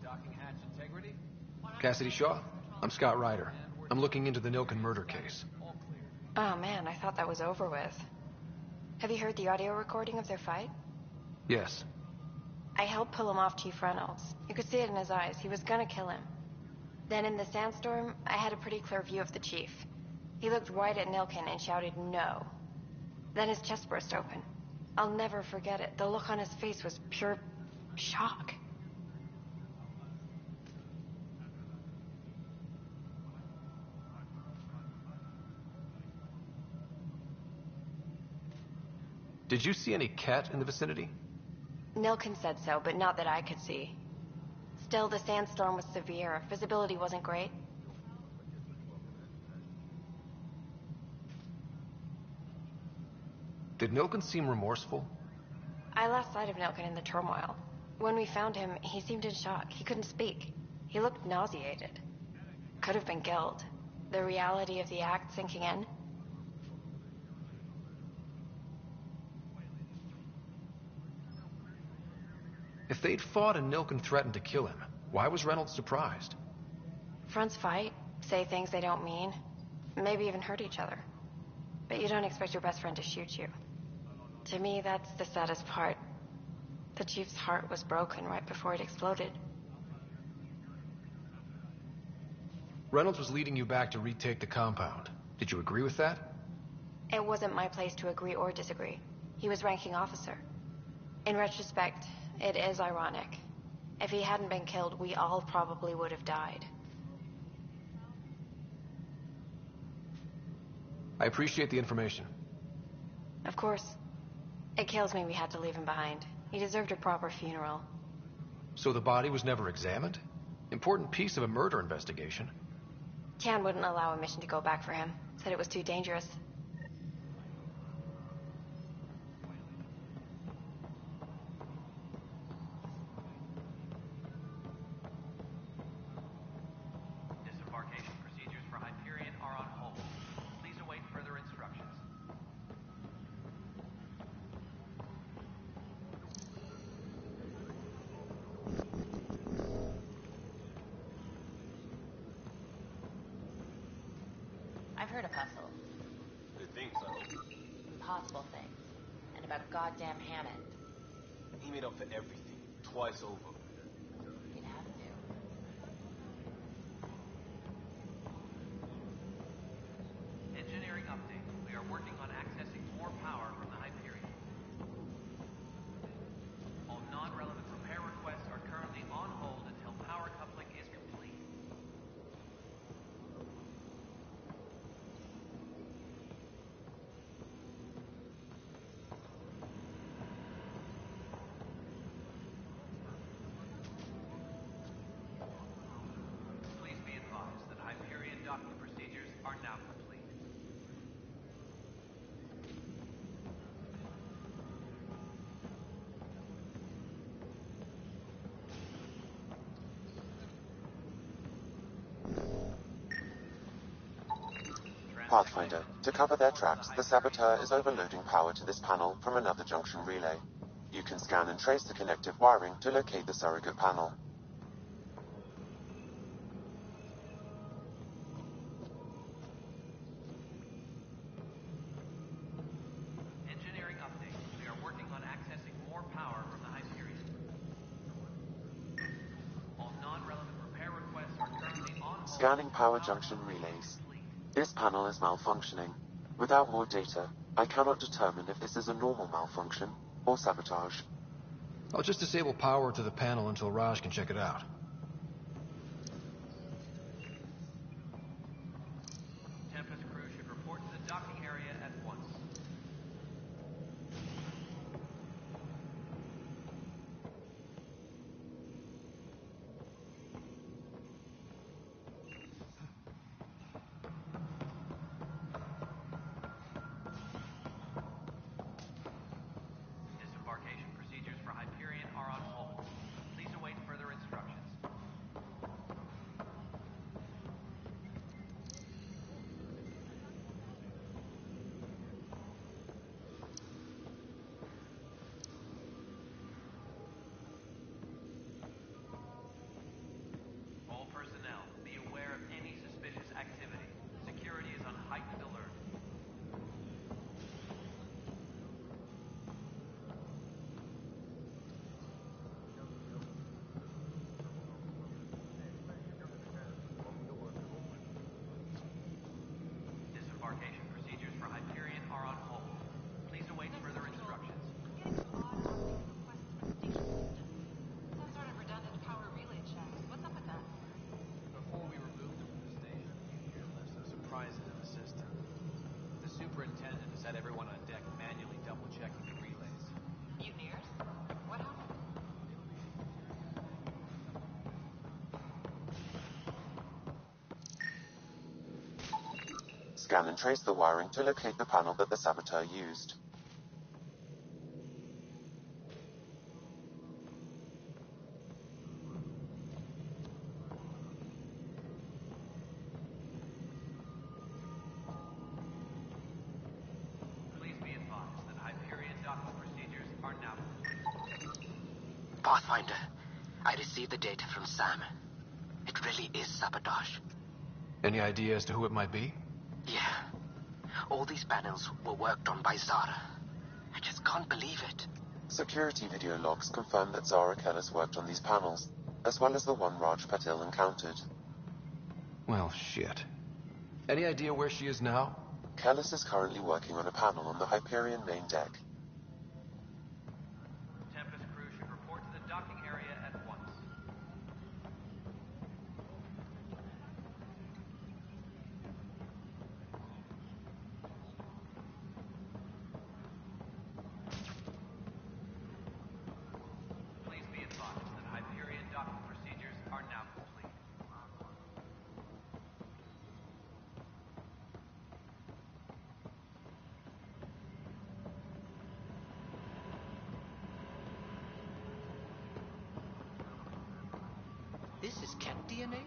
Docking hatch integrity? Cassidy Shaw? I'm Scott Ryder. I'm looking into the Nilken murder case. Oh man, I thought that was over with. Have you heard the audio recording of their fight? Yes. I helped pull him off Chief Reynolds. You could see it in his eyes. He was gonna kill him. Then in the sandstorm, I had a pretty clear view of the Chief. He looked right at Nilken and shouted no. Then his chest burst open. I'll never forget it. The look on his face was pure shock. Did you see any cat in the vicinity? Nilken said so, but not that I could see. Still, the sandstorm was severe. Visibility wasn't great. Did Nilken seem remorseful? I lost sight of Nilken in the turmoil. When we found him, he seemed in shock. He couldn't speak. He looked nauseated. Could have been guilt. The reality of the act sinking in. If they'd fought and Nilken threatened to kill him, why was Reynolds surprised? Fronts fight, say things they don't mean, maybe even hurt each other. But you don't expect your best friend to shoot you. To me, that's the saddest part. The Chief's heart was broken right before it exploded. Reynolds was leading you back to retake the compound. Did you agree with that? It wasn't my place to agree or disagree. He was ranking officer. In retrospect, it is ironic. If he hadn't been killed, we all probably would have died. I appreciate the information. Of course. It kills me we had to leave him behind. He deserved a proper funeral. So the body was never examined? Important piece of a murder investigation. Tian wouldn't allow a mission to go back for him. Said it was too dangerous. Disembarkation procedures for Hyperion are on hold. Please await further instructions. I've heard of Hustle. Good things, I hope. Impossible things. And about goddamn Hammond. He made up for everything, twice over. He'd have to. Engineering update. We are working on accessing more power from the Hyperion. All non-relevant repair requests are currently on hold until power coupling is complete. Please be advised that Hyperion docking procedures are now complete. Pathfinder, to cover their tracks, the saboteur is overloading power to this panel from another junction relay. You can scan and trace the connective wiring to locate the surrogate panel. Engineering update. We are working on accessing more power from the Hyperion. All non-relevant repair requests are currently on hold. Scanning power junction relays. This panel is malfunctioning. Without more data, I cannot determine if this is a normal malfunction or sabotage. I'll just disable power to the panel until Raj can check it out. Tempest crew should report to the docking area at once. Disembarkation procedures for Hyperion are on hold. Please await further instructions. All personnel, be aware of any suspicious activity. Security is on heightened alert. Disembarkation procedures for Hyperion are on hold. Please await further instructions. Some sort of redundant power relay check. What's up with that? Before we removed them from the station, you left some surprises in the system. The superintendent has had everyone on deck manually double-checking the relays. Mutineers? What happened? Scan and trace the wiring to locate the panel that the saboteur used. Please be advised that Hyperion docking procedures are now complete. Pathfinder, I received the data from Sam. It really is sabotage. Any idea as to who it might be? Yeah. All these panels were worked on by Zara. I just can't believe it. Security video logs confirm that Zara Kellis worked on these panels, as well as the one Raj Patil encountered. Well, shit. Any idea where she is now? Kellis is currently working on a panel on the Hyperion main deck. Tempest crew should report to the docking area at once. Please be advised that Hyperion docking procedures are now complete. This is cat DNA?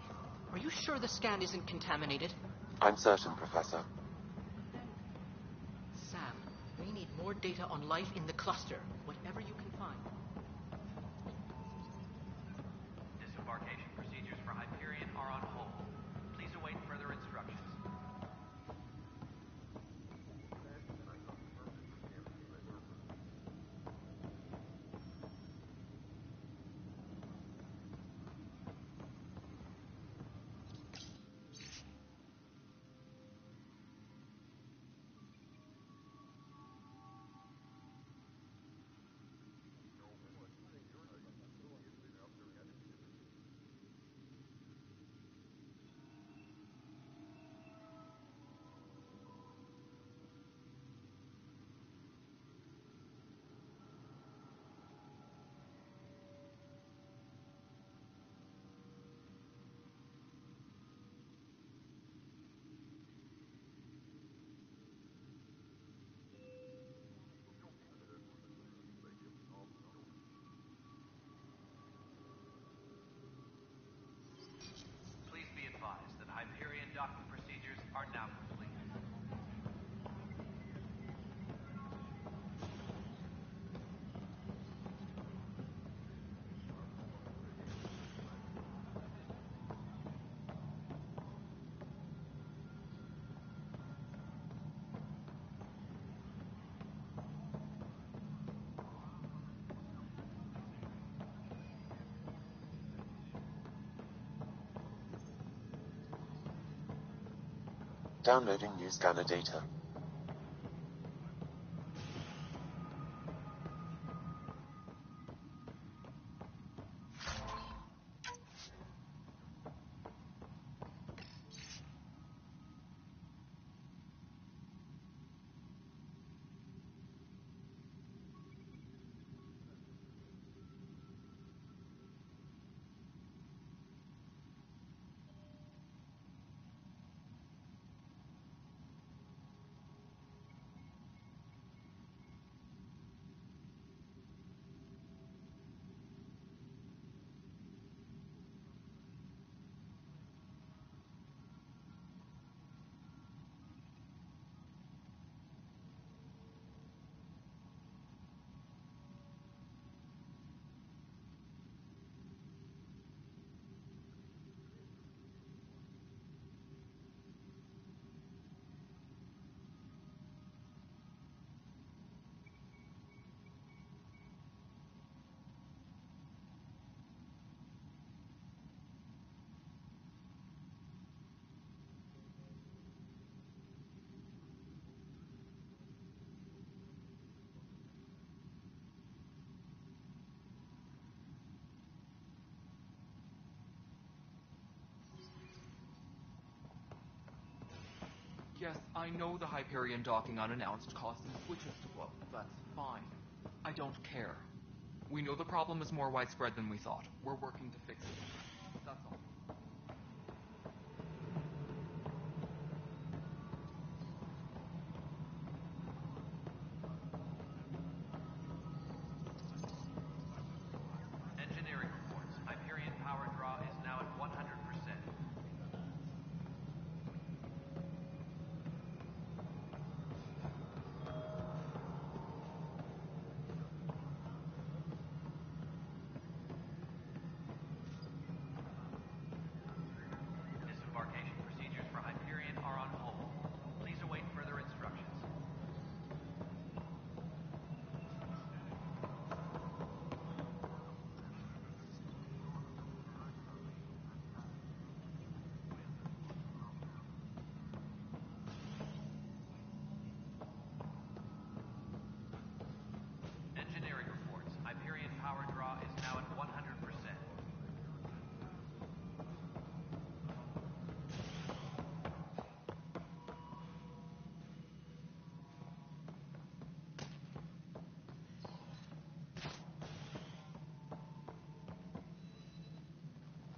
Are you sure the scan isn't contaminated? I'm certain, Professor. Sam, we need more data on life in the cluster, whatever you can find. Disembarkation procedures for Hyperion are on hold. Please await further instructions. docking procedures are now complete. Downloading new scanner data. Yes, I know the Hyperion docking unannounced caused some switches to blow. That's fine. I don't care. We know the problem is more widespread than we thought. We're working to fix it. That's all. Engineering reports. Hyperion power draw is now at 100%. Disembarkation procedures for Hyperion are on hold. Please await further instructions. Engineering reports. Hyperion power draw is now at 100%.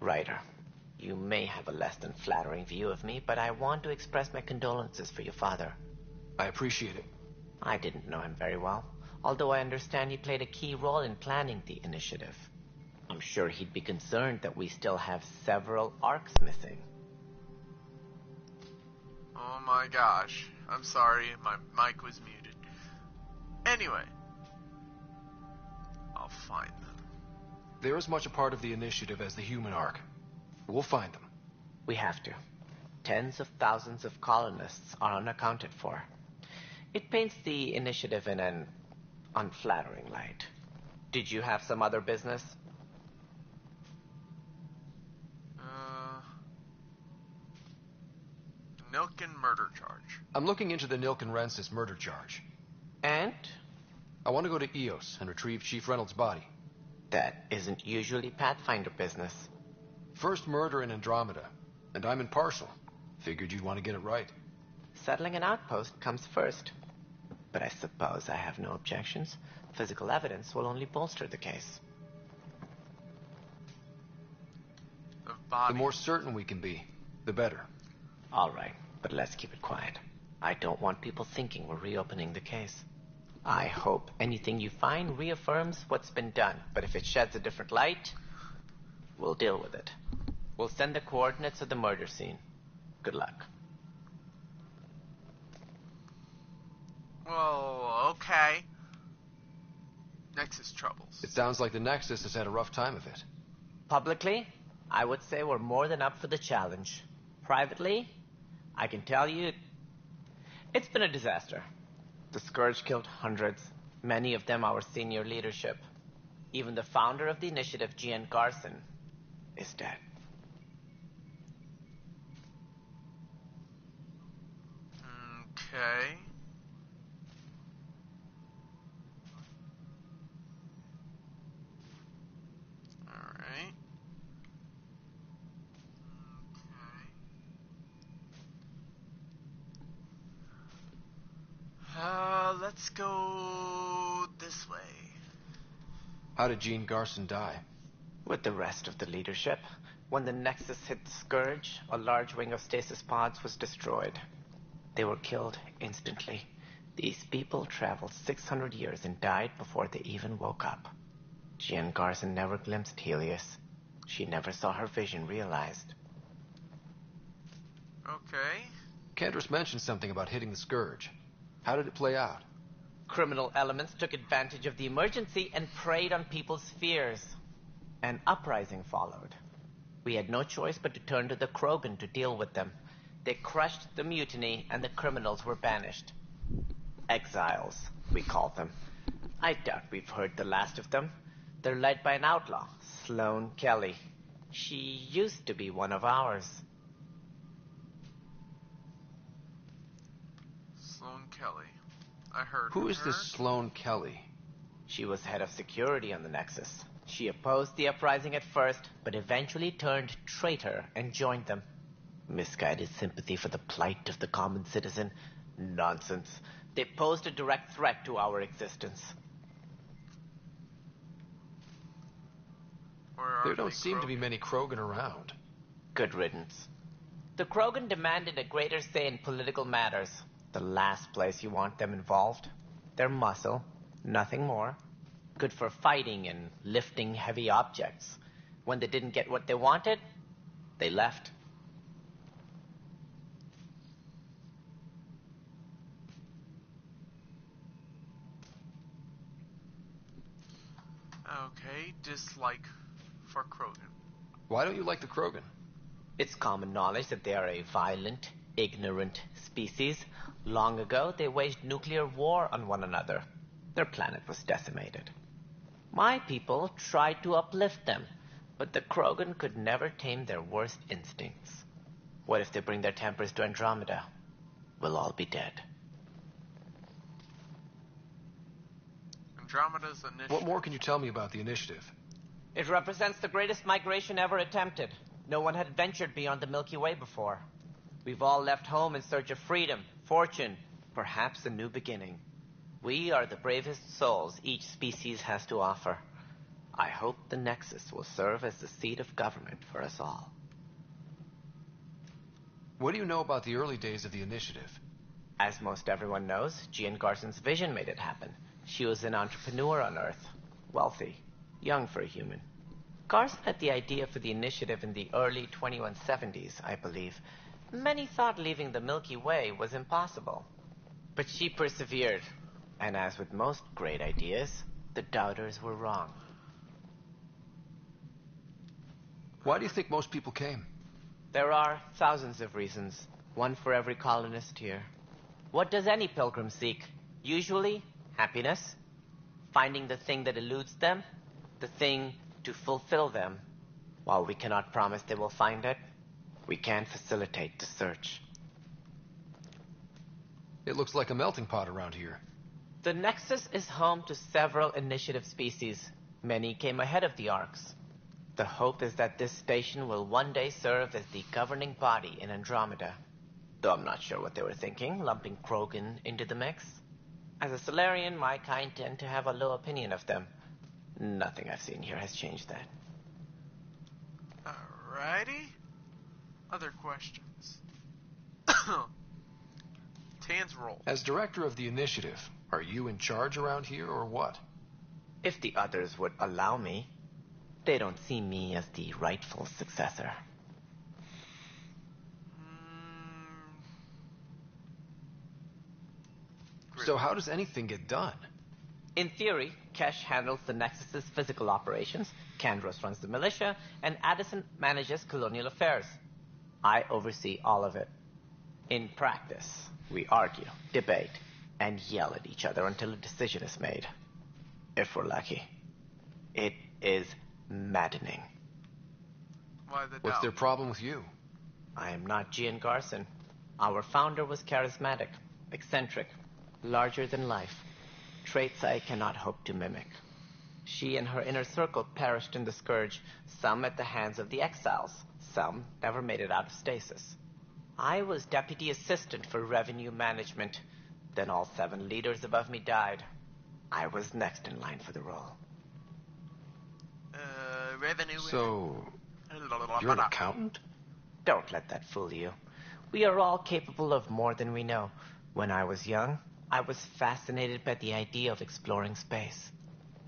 Ryder, you may have a less than flattering view of me, but I want to express my condolences for your father. I appreciate it. I didn't know him very well, although I understand he played a key role in planning the initiative. I'm sure he'd be concerned that we still have several arcs missing. Oh my gosh. I'm sorry, my mic was muted. Anyway. I'll find them. They're as much a part of the initiative as the human arc. We'll find them. We have to. Tens of thousands of colonists are unaccounted for. It paints the initiative in an unflattering light. Did you have some other business? Nilken murder charge. I'm looking into the Nilken Rensis murder charge. And? I want to go to Eos and retrieve Chief Reynolds' body. That isn't usually Pathfinder business. First murder in Andromeda, and I'm impartial. Figured you'd want to get it right. Settling an outpost comes first. But I suppose I have no objections. Physical evidence will only bolster the case. The more certain we can be, the better. All right, but let's keep it quiet. I don't want people thinking we're reopening the case. I hope anything you find reaffirms what's been done, but if it sheds a different light, we'll deal with it. We'll send the coordinates of the murder scene. Good luck. Well, okay. Nexus troubles. It sounds like the Nexus has had a rough time of it. Publicly, I would say we're more than up for the challenge. Privately, I can tell you, it's been a disaster. The Scourge killed hundreds, many of them our senior leadership. Even the founder of the initiative, Gian Garson, is dead. Okay. Alright. Let's go this way. How did Jean Garson die? With the rest of the leadership, when the Nexus hit the Scourge, a large wing of stasis pods was destroyed. They were killed instantly. These people traveled 600 years and died before they even woke up. Jean Garson never glimpsed Helios. She never saw her vision realized. Okay. Kendris mentioned something about hitting the Scourge. How did it play out? Criminal elements took advantage of the emergency and preyed on people's fears. An uprising followed. We had no choice but to turn to the Krogan to deal with them. They crushed the mutiny and the criminals were banished. Exiles, we call them. I doubt we've heard the last of them. They're led by an outlaw, Sloane Kelly. She used to be one of ours. Sloane Kelly. I heard Who of is her. this Sloane Kelly? She was head of security on the Nexus. She opposed the uprising at first, but eventually turned traitor and joined them. Misguided sympathy for the plight of the common citizen? Nonsense. They posed a direct threat to our existence. There don't seem to be many Krogan around. Good riddance. The Krogan demanded a greater say in political matters. The last place you want them involved. Their muscle, nothing more. Good for fighting and lifting heavy objects. When they didn't get what they wanted, they left. Okay, dislike for Krogan. Why don't you like the Krogan? It's common knowledge that they are a violent, ignorant species. Long ago, they waged nuclear war on one another. Their planet was decimated. My people tried to uplift them, but the Krogan could never tame their worst instincts. What if they bring their tempers to Andromeda? We'll all be dead. Andromeda's initiative. What more can you tell me about the initiative? It represents the greatest migration ever attempted. No one had ventured beyond the Milky Way before. We've all left home in search of freedom, fortune, perhaps a new beginning. We are the bravest souls each species has to offer. I hope the Nexus will serve as the seat of government for us all. What do you know about the early days of the initiative? As most everyone knows, Gian Garson's vision made it happen. She was an entrepreneur on Earth. Wealthy. Young for a human. Garson had the idea for the initiative in the early 2170s, I believe. Many thought leaving the Milky Way was impossible. But she persevered. And as with most great ideas, the doubters were wrong. Why do you think most people came? There are thousands of reasons, one for every colonist here. What does any pilgrim seek? Usually, happiness. Finding the thing that eludes them, the thing to fulfill them. While we cannot promise they will find it, we can facilitate the search. It looks like a melting pot around here. The Nexus is home to several initiative species. Many came ahead of the Arks. The hope is that this station will one day serve as the governing body in Andromeda. Though I'm not sure what they were thinking, lumping Krogan into the mix. As a Solarian, my kind tend to have a low opinion of them. Nothing I've seen here has changed that. Alrighty. Other questions? Tan's role. As director of the initiative, are you in charge around here or what? If the others would allow me, they don't see me as the rightful successor. So how does anything get done? In theory, Kesh handles the Nexus's physical operations, Kandros runs the militia, and Addison manages colonial affairs. I oversee all of it. In practice, we argue, debate, and yell at each other until a decision is made. If we're lucky. It is maddening. Why the What's doubt? their problem with you? I am not Gian Garson. Our founder was charismatic, eccentric, larger than life. Traits I cannot hope to mimic. She and her inner circle perished in the Scourge, some at the hands of the Exiles, some never made it out of stasis. I was deputy assistant for revenue management. Then all 7 leaders above me died. I was next in line for the role. Revenue. So, you're an accountant? Don't let that fool you. We are all capable of more than we know. When I was young, I was fascinated by the idea of exploring space.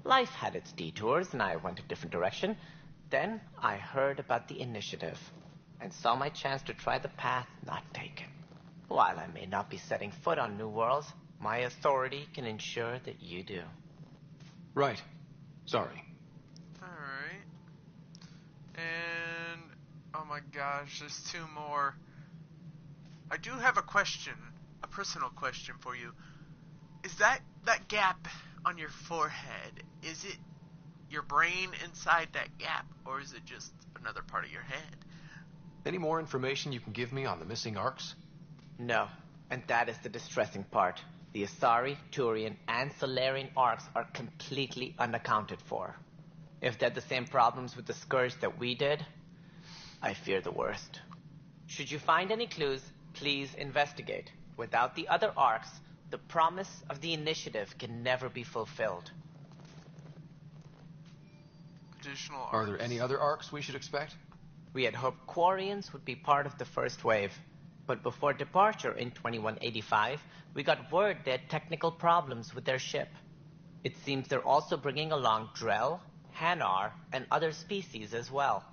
Life had its detours, and I went a different direction. Then I heard about the initiative, and saw my chance to try the path not taken. While I may not be setting foot on new worlds, my authority can ensure that you do. Right. Sorry. Alright. And, oh my gosh, there's 2 more. I do have a question, a personal question for you. Is that gap on your forehead, is it your brain inside that gap, or is it just another part of your head? Any more information you can give me on the missing arcs? No, and that is the distressing part. The Asari, Turian, and Solarian arcs are completely unaccounted for. If they had the same problems with the Scourge that we did, I fear the worst. Should you find any clues, please investigate. Without the other arcs, the promise of the initiative can never be fulfilled. Additional arcs. Are there any other arcs we should expect? We had hoped Quarians would be part of the first wave, but before departure in 2185, we got word they had technical problems with their ship. It seems they're also bringing along Drell, Hanar, and other species as well.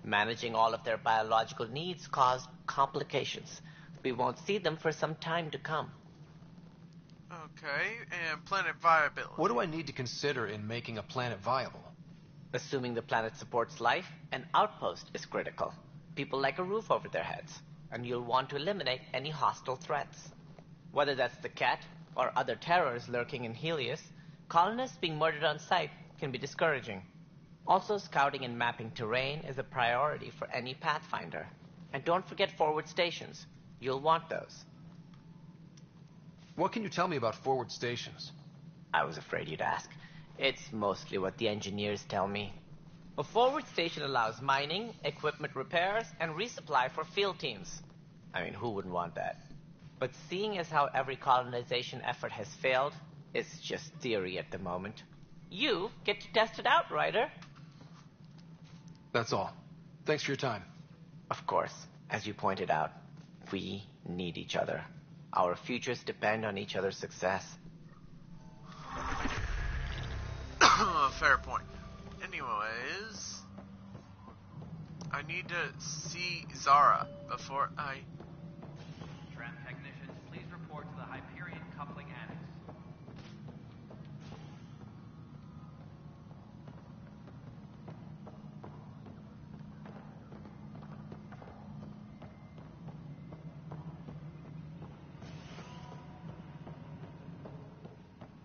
Managing all of their biological needs caused complications. We won't see them for some time to come. Okay, and planet viability. What do I need to consider in making a planet viable? Assuming the planet supports life, an outpost is critical. People like a roof over their heads, and you'll want to eliminate any hostile threats. Whether that's the cat or other terrors lurking in Helios, colonists being murdered on sight can be discouraging. Also, scouting and mapping terrain is a priority for any Pathfinder. And don't forget forward stations. You'll want those. What can you tell me about forward stations? I was afraid you'd ask. It's mostly what the engineers tell me. A forward station allows mining, equipment repairs, and resupply for field teams. I mean, who wouldn't want that? But seeing as how every colonization effort has failed, it's just theory at the moment. You get to test it out, Ryder. That's all. Thanks for your time. Of course, as you pointed out, we need each other. Our futures depend on each other's success. Fair point. Anyways, I need to see Zara before I... Tram technicians, please report to the Hyperion coupling annex.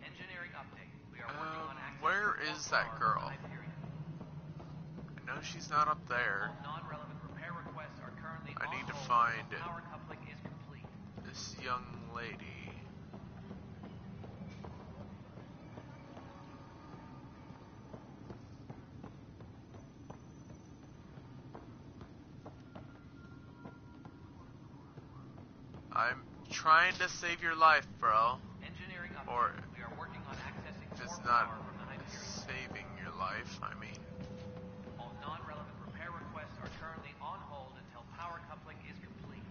Engineering update. We are working on access where to is that Walmart girl? on Hyperion. I know she's not up there. All non-relevant repair requests are currently I on need to hold find until power coupling is complete. this young lady. I'm trying to save your life, bro. Engineering update. Or We are working on accessing if it's more not power from the Hyperion. saving your life, I mean. All non-relevant repair requests are currently on hold until power coupling is complete.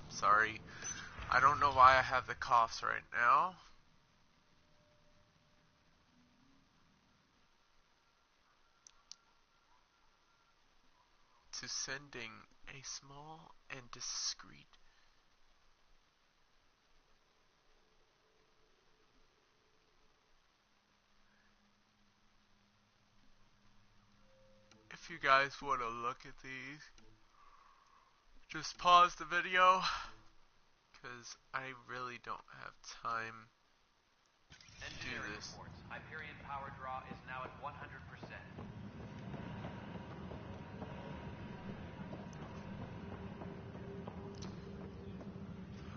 Sorry. I don't know why I have the coughs right now. to sending a small and discreet if you guys want to look at these, just pause the video, because I really don't have time to do this. Reports. Hyperion power draw is now at 100%.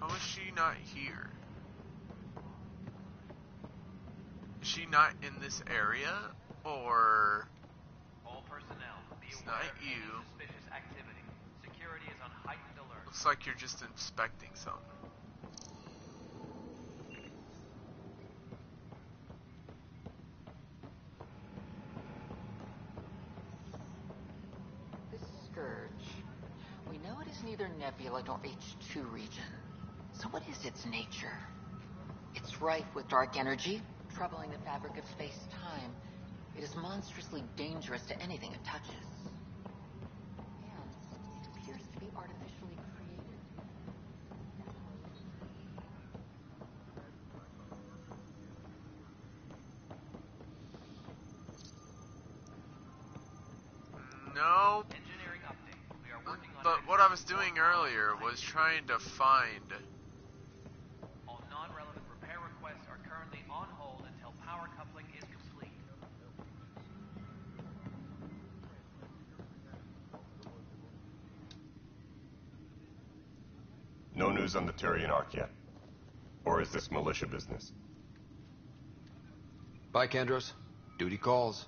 How is she not here? Is she not in this area? Or... All personnel, be it's aware not of any you. suspicious activity. Security is on heightened alert. Looks like you're just inspecting something. This scourge. We know it is neither nebula nor H2 region. So what is its nature? It's rife with dark energy, troubling the fabric of space-time. It is monstrously dangerous to anything it touches. And it appears to be artificially created. No. Engineering update. We are working on But what I was doing earlier was trying to find... all non-relevant repair requests are currently on hold until power coupling is complete. No news on the Turian Ark yet. Or is this militia business? Bye, Kendros. Duty calls.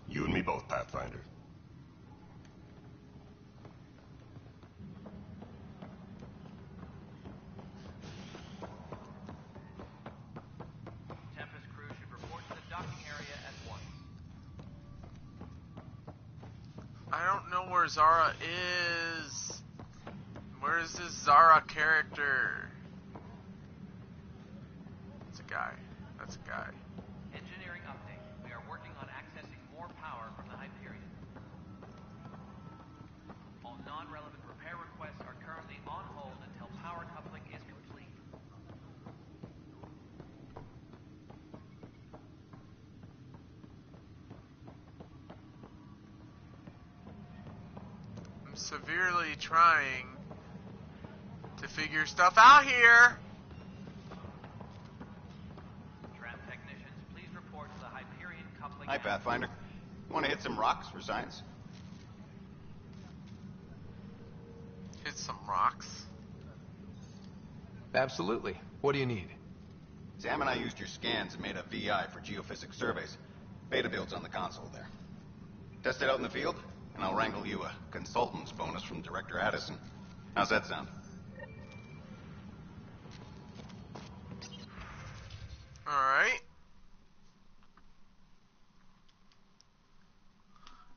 You and me both, Pathfinder. Tempest crew should report to the docking area at once. I don't know where Zara is. Where is this Zara character? It's a guy. That's a guy. Engineering update. We are working on accessing more power from the Hyperion. All non-relevant repair requests are currently on hold until power coupling is complete. I'm severely trying to figure stuff out here. Tram technicians, please report to the Hyperion coupling. Hi, Pathfinder. Want to hit some rocks for science? Hit some rocks. Absolutely. What do you need? Sam and I used your scans and made a VI for geophysics surveys. Beta builds on the console there. Test it out in the field, and I'll wrangle you a consultant's bonus from Director Addison. How's that sound? Alright.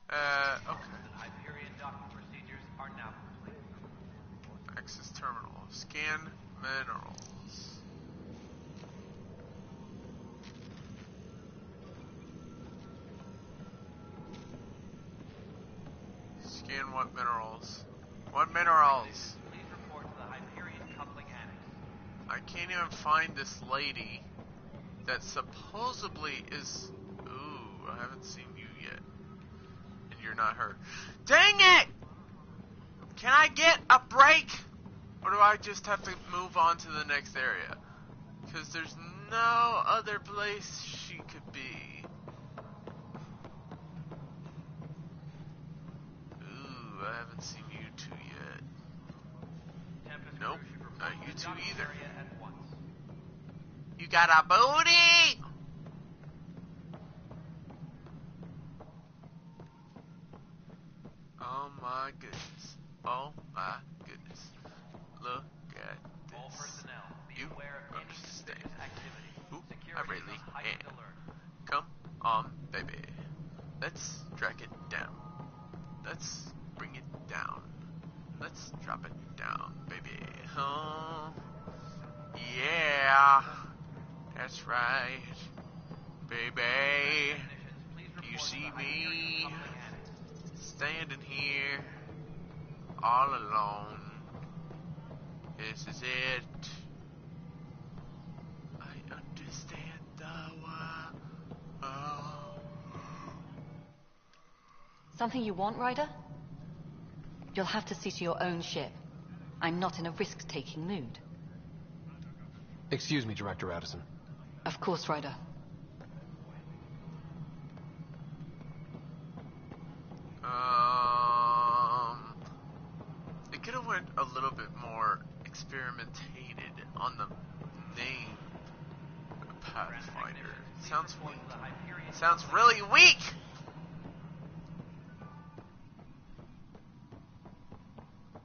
Okay. Hyperion docking procedures are now complete. Access terminal. Scan minerals. Scan what minerals? What minerals? Please report to the Hyperion coupling annex. I can't even find this lady that supposedly is... Ooh, I haven't seen you yet. And you're not her. Dang it! Can I get a break? Or do I just have to move on to the next area? Because there's no other place she could be. Ooh, I haven't seen you two yet. Tempest Nope, crew should report not to you the two docking either. area at once. You got a booty! Oh my goodness. Oh my goodness. Look at this. All personnel, be You aware of any understand. suspicious activity. Ooh, I Security really is on heightened am. alert. Come on, baby. Let's drag it down. Let's bring it down. Let's drop it down, baby. Oh, yeah. That's right. Baby. You see me standing here all alone. This is it. I understand the Something you want, Ryder? You'll have to see to your own ship. I'm not in a risk-taking mood. Excuse me, Director Addison. Of course, Ryder. It could have went a little bit more experimentated on the name Pathfinder. Sounds weak. Sounds really weak!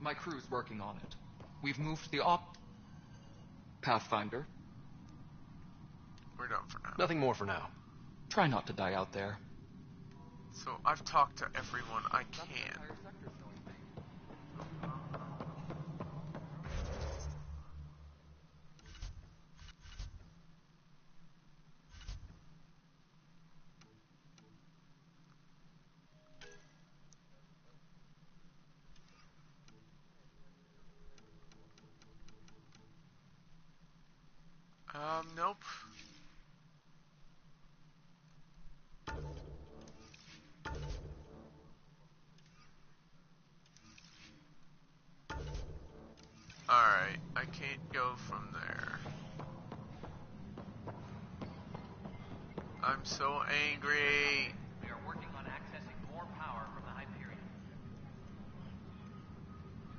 My crew's working on it. We've moved the Pathfinder. We're done for now. Nothing more for now. Try not to die out there. So I've talked to everyone I can. Nope. Alright, I can't go from there. I'm so angry. We are working on accessing more power from the Hyperion.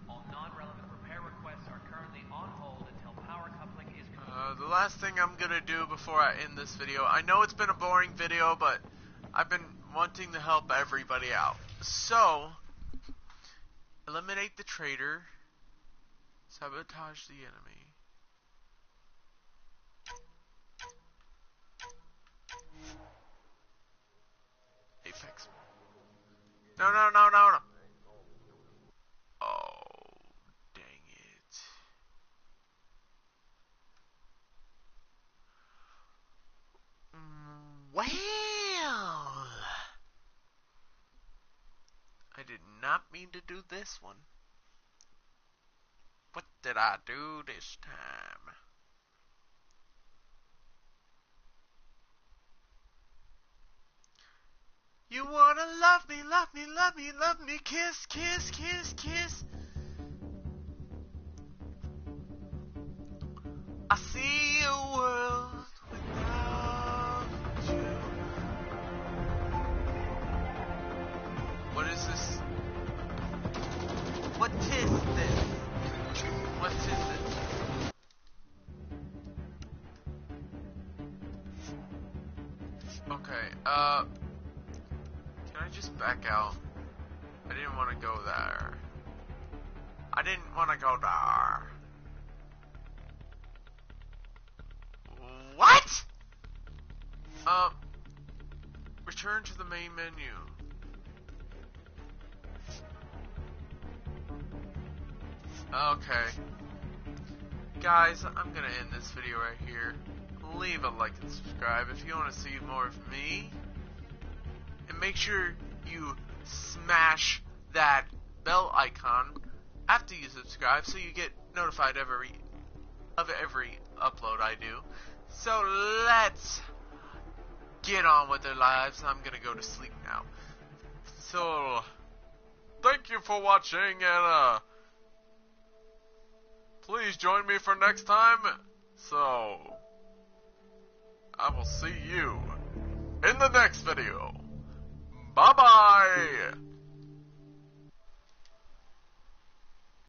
All non-relevant repair requests are currently on hold until power coupling is complete. The last thing I'm gonna do before I end this video, I know it's been a boring video, but I've been wanting to help everybody out. So, eliminate the traitor, sabotage the enemy. Apex. No. Oh, dang it. Well, I did not mean to do this one. What did I do this time? You wanna love me, love me, love me, love me, kiss, kiss, kiss, kiss. I see a world without you. What is this? What is this? What is this? Okay, can I just back out? I didn't want to go there. I didn't want to go there. What? Return to the main menu. Okay. Guys, I'm gonna end this video right here. Leave a like and subscribe if you want to see more of me. And make sure you smash that bell icon after you subscribe so you get notified of every upload I do. So let's get on with their lives. I'm gonna go to sleep now. So thank you for watching, and please join me for next time. So I will see you in the next video. Bye bye.